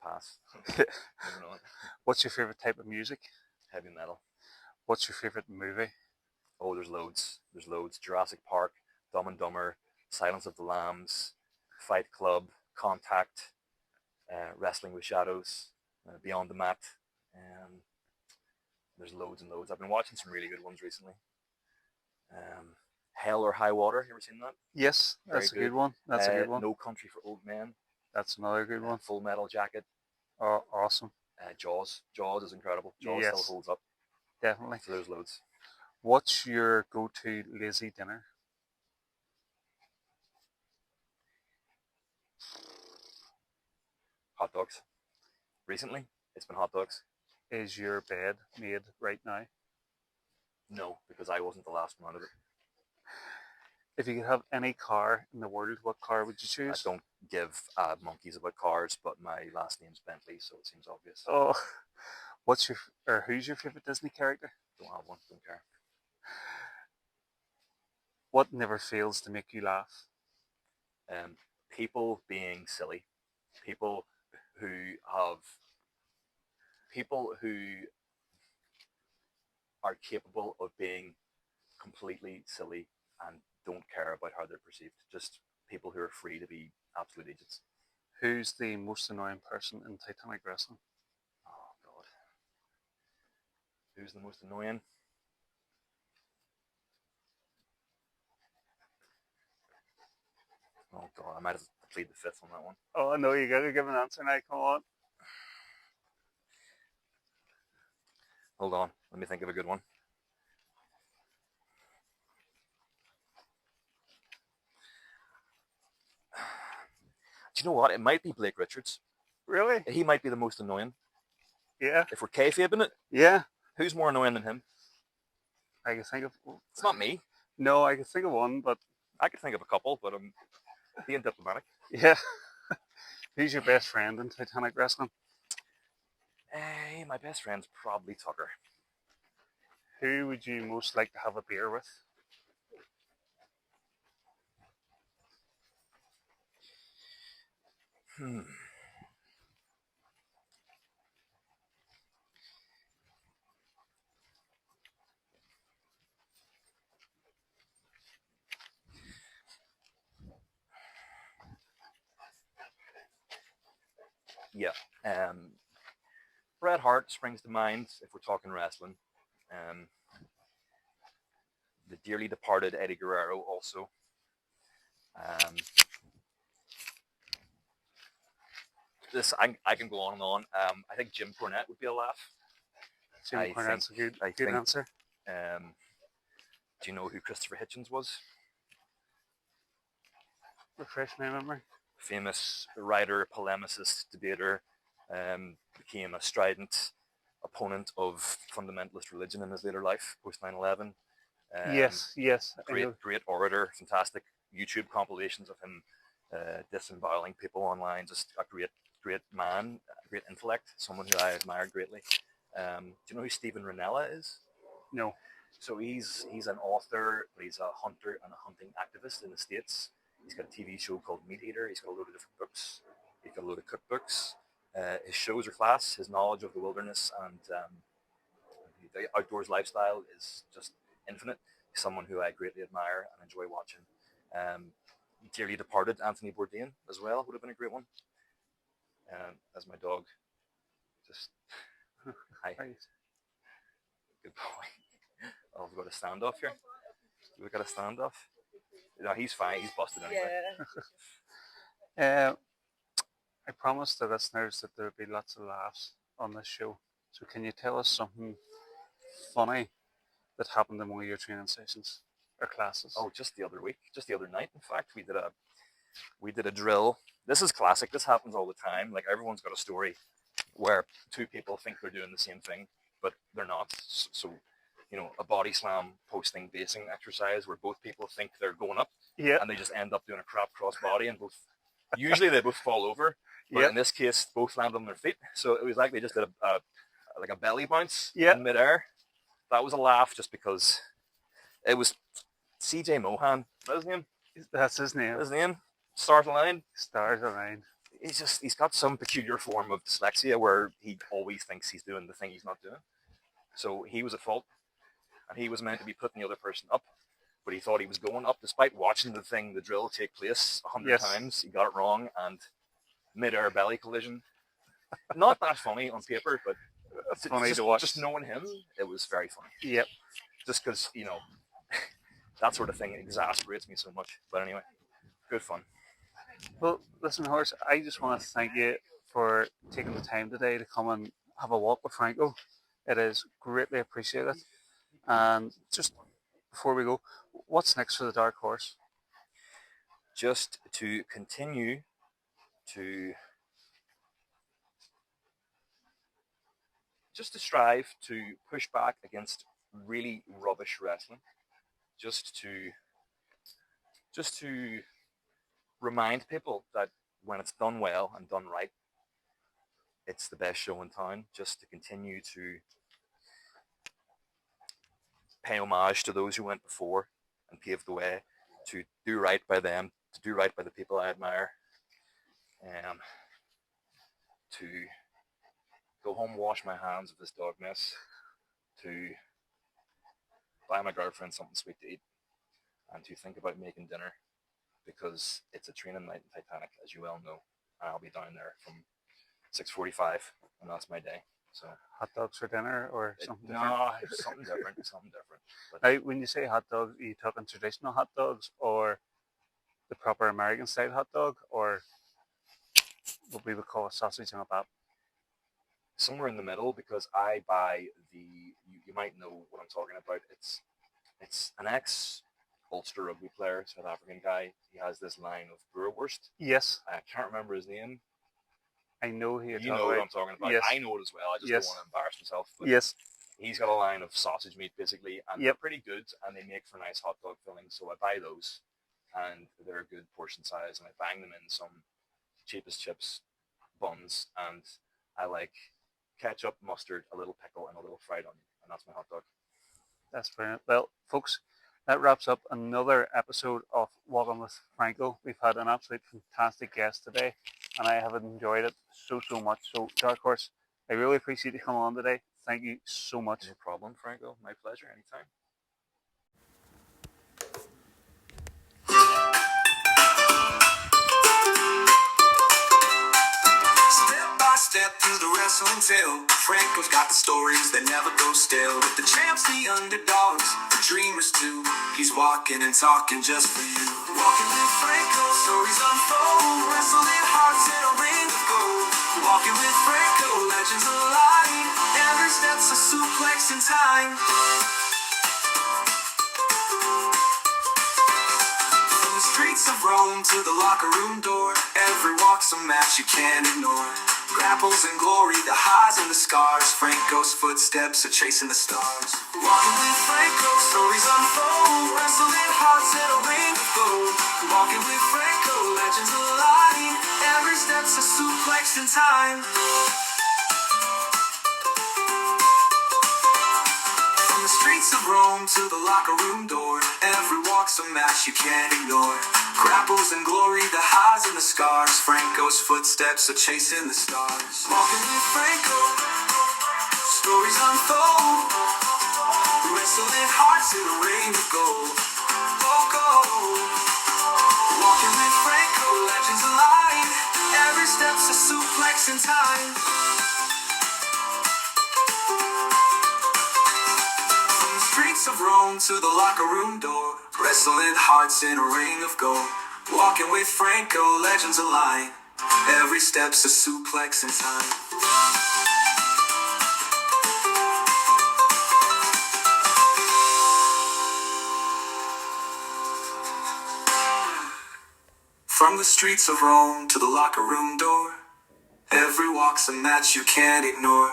Speaker 3: pass.
Speaker 2: What's your favorite type of music?
Speaker 3: Heavy metal.
Speaker 2: What's your favorite movie?
Speaker 3: Oh, there's loads. There's loads. Jurassic Park, Dumb and Dumber, Silence of the Lambs, Fight Club, Contact, Wrestling with Shadows, Beyond the Mat. There's loads and loads. I've been watching some really good ones recently. Hell or High Water. You ever seen that?
Speaker 2: Yes, that's a good one. That's a good one.
Speaker 3: No Country for Old Men.
Speaker 2: That's another good one.
Speaker 3: Full Metal Jacket.
Speaker 2: Oh, awesome.
Speaker 3: Jaws. Jaws is incredible. Jaws
Speaker 2: Yes,
Speaker 3: still holds up.
Speaker 2: Definitely.
Speaker 3: So there's loads.
Speaker 2: What's your go-to lazy dinner?
Speaker 3: Hot dogs. Recently, it's been hot dogs.
Speaker 2: Is your bed made right now?
Speaker 3: No, because I wasn't the last one out of it.
Speaker 2: If you could have any car in the world, what car would you choose?
Speaker 3: I don't give monkeys about cars, but my last name's Bentley, so it seems obvious.
Speaker 2: Oh, who's your favorite Disney character?
Speaker 3: Don't have one. Don't care.
Speaker 2: What never fails to make you laugh?
Speaker 3: People being silly. People who are capable of being completely silly and don't care about how they're perceived. Just people who are free to be absolute idiots.
Speaker 2: Who's the most annoying person in Titanic wrestling?
Speaker 3: Oh, God. Who's the most annoying? Oh, God. I might have to plead the fifth on that one.
Speaker 2: Oh, no, you gotta give an answer now. Come on.
Speaker 3: Hold on. Let me think of a good one. Do you know what? It might be Blake Richards.
Speaker 2: Really?
Speaker 3: He might be the most annoying.
Speaker 2: Yeah.
Speaker 3: If we're kayfabing it,
Speaker 2: yeah.
Speaker 3: Who's more annoying than him?
Speaker 2: I can think of.
Speaker 3: It's not me.
Speaker 2: No, I can think of one, but
Speaker 3: I could think of a couple, but I'm being diplomatic.
Speaker 2: Yeah. Who's your best friend in Titanic wrestling?
Speaker 3: Hey, my best friend's probably Tucker.
Speaker 2: Who would you most like to have a beer with?
Speaker 3: Yeah. Bret Hart springs to mind if we're talking wrestling. dearly departed Eddie Guerrero also. I can go on and on. I think Jim Cornette would be a laugh.
Speaker 2: Jim Cornette's a good answer.
Speaker 3: Do you know who Christopher Hitchens was?
Speaker 2: Refresh my memory.
Speaker 3: Famous writer, polemicist, debater, became a strident opponent of fundamentalist religion in his later life, post 9/11.
Speaker 2: Yes.
Speaker 3: Great orator, fantastic YouTube compilations of him disemboweling people online. Just a great man, great intellect, someone who I admire greatly. Do you know who Stephen Ranella is?
Speaker 2: No.
Speaker 3: So he's an author, but he's a hunter and a hunting activist in the States. He's got a TV show called Meat Eater. He's got a load of different books. He's got a load of cookbooks. His shows are class. His knowledge of the wilderness and the outdoors lifestyle is just infinite. He's someone who I greatly admire and enjoy watching. Dearly departed Anthony Bourdain as well would have been a great one. As my dog just hi. Good boy. Oh, we've got a standoff here. We've got a standoff. No, he's fine. He's busted anyway.
Speaker 2: Yeah. I promised the listeners that there would be lots of laughs on this show. So can you tell us something funny that happened in one of your training sessions or classes?
Speaker 3: Oh, just the other night. In fact, we did a drill. This is classic. This happens all the time. Like, everyone's got a story where two people think they're doing the same thing, but they're not. So a body slam posting basing exercise where both people think they're going up, and they just end up doing a crap cross body, and usually they both fall over. But in this case, both landed on their feet. So it was like they just did a belly bounce in midair. That was a laugh just because it was CJ Mohan. That's his name.
Speaker 2: That's his name.
Speaker 3: His name. Stars Align.
Speaker 2: Stars Align.
Speaker 3: He's got some peculiar form of dyslexia where he always thinks he's doing the thing he's not doing. So he was at fault, and he was meant to be putting the other person up, but he thought he was going up despite watching the drill take place 100 times. He got it wrong, and mid-air belly collision. Not that funny on paper, but
Speaker 2: it's funny to watch.
Speaker 3: Just knowing him, it was very funny.
Speaker 2: Yep.
Speaker 3: Just because, that sort of thing exasperates me so much. But anyway, good fun.
Speaker 2: Well, listen, Horace, I just want to thank you for taking the time today to come and have a walk with Franco. It is greatly appreciated. And just before we go, what's next for the Dark Horse?
Speaker 3: Just to continue to strive to push back against really rubbish wrestling. Just to remind people that when it's done well and done right, it's the best show in town. Just to continue to pay homage to those who went before and paved the way, to do right by them, to do right by the people I admire, to go home, wash my hands of this dog mess, to buy my girlfriend something sweet to eat, and to think about making dinner, because it's a training night in Titanic, as you well know, and I'll be down there from 6:45, and that's my day. So
Speaker 2: hot dogs for dinner or something different?
Speaker 3: No, something different. But
Speaker 2: now, when you say hot dogs, are you talking traditional hot dogs or the proper American style hot dog, or what we would call a sausage and a bat?
Speaker 3: Somewhere in the middle, because I buy you might know what I'm talking about. It's an ex-Ulster rugby player, South African guy. He has this line of Boerewurst.
Speaker 2: Yes.
Speaker 3: I can't remember his name.
Speaker 2: I know
Speaker 3: you know what I'm talking about.
Speaker 2: Yes.
Speaker 3: I know it as well. I just don't want to embarrass myself. But
Speaker 2: yes.
Speaker 3: He's got a line of sausage meat, basically, and they're pretty good, and they make for nice hot dog fillings. So I buy those, and they're a good portion size, and I bang them in some cheapest chips buns, and I like ketchup, mustard, a little pickle, and a little fried onion, and that's my hot dog.
Speaker 2: That's brilliant. Well, folks, that wraps up another episode of Walking with Franco. We've had an absolute fantastic guest today, and I have enjoyed it so much. So, Dark Horse, I really appreciate you coming on today. Thank you so much.
Speaker 3: No problem, Franco. My pleasure. Anytime.
Speaker 1: Step by step through the wrestling tale. Franco's got the stories that never go stale. With the champs, the underdogs, the dreamers too. He's walking and talking just for you. Walking with Franco, stories unfold. Wrestling hearts in a ring of gold. Walking with Franco, legends align. Every step's a suplex in time. From the streets of Rome to the locker room door, every walk's a match you can't ignore. Grapples and glory, the highs and the scars. Franco's footsteps are chasing the stars. Walking with Franco, stories unfold. Wrestling hearts in a ring of gold. Walking with Franco, legends align. Every step's a suplex in time. From the streets of Rome to the locker room door, every walk's a match you can't ignore. Grapples and glory, the highs and the scars. Franco's footsteps are chasing the stars. Walking with Franco, stories unfold. Wrestling hearts in a ring of gold. Oh, gold. Walking with Franco, legends align. Every step's a suplex in time. From the streets of Rome to the locker room door, wrestling hearts in a ring of gold. Walking with Franco, legends align. Every step's a suplex in time. From the streets of Rome to the locker room door, every walk's a match you can't ignore.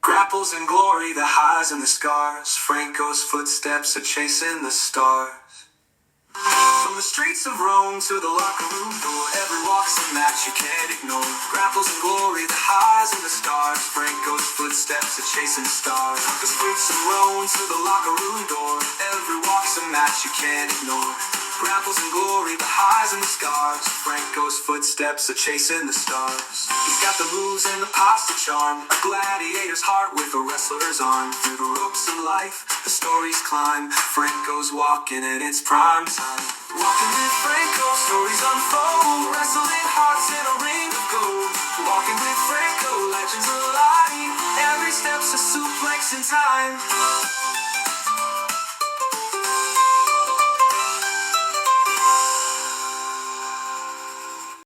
Speaker 1: Grapples and glory, the highs and the scars. Franco's footsteps are chasing the stars. From the streets of Rome to the locker room door, every walk's a match you can't ignore. Grapples and glory, the highs and the stars. Franco's footsteps are chasing stars. From the streets of Rome to the locker room door, every walk's a match you can't ignore. Grapples and glory, the highs and the scars. Franco's footsteps are chasing the stars. He's got the moves and the posture charm, a gladiator's heart with a wrestler's arm. Through the ropes of life, the stories climb. Franco's walking and it's prime time. Walking with Franco, stories unfold. Wrestling hearts in a ring of gold. Walking with Franco, legends align. Every step's a suplex in time.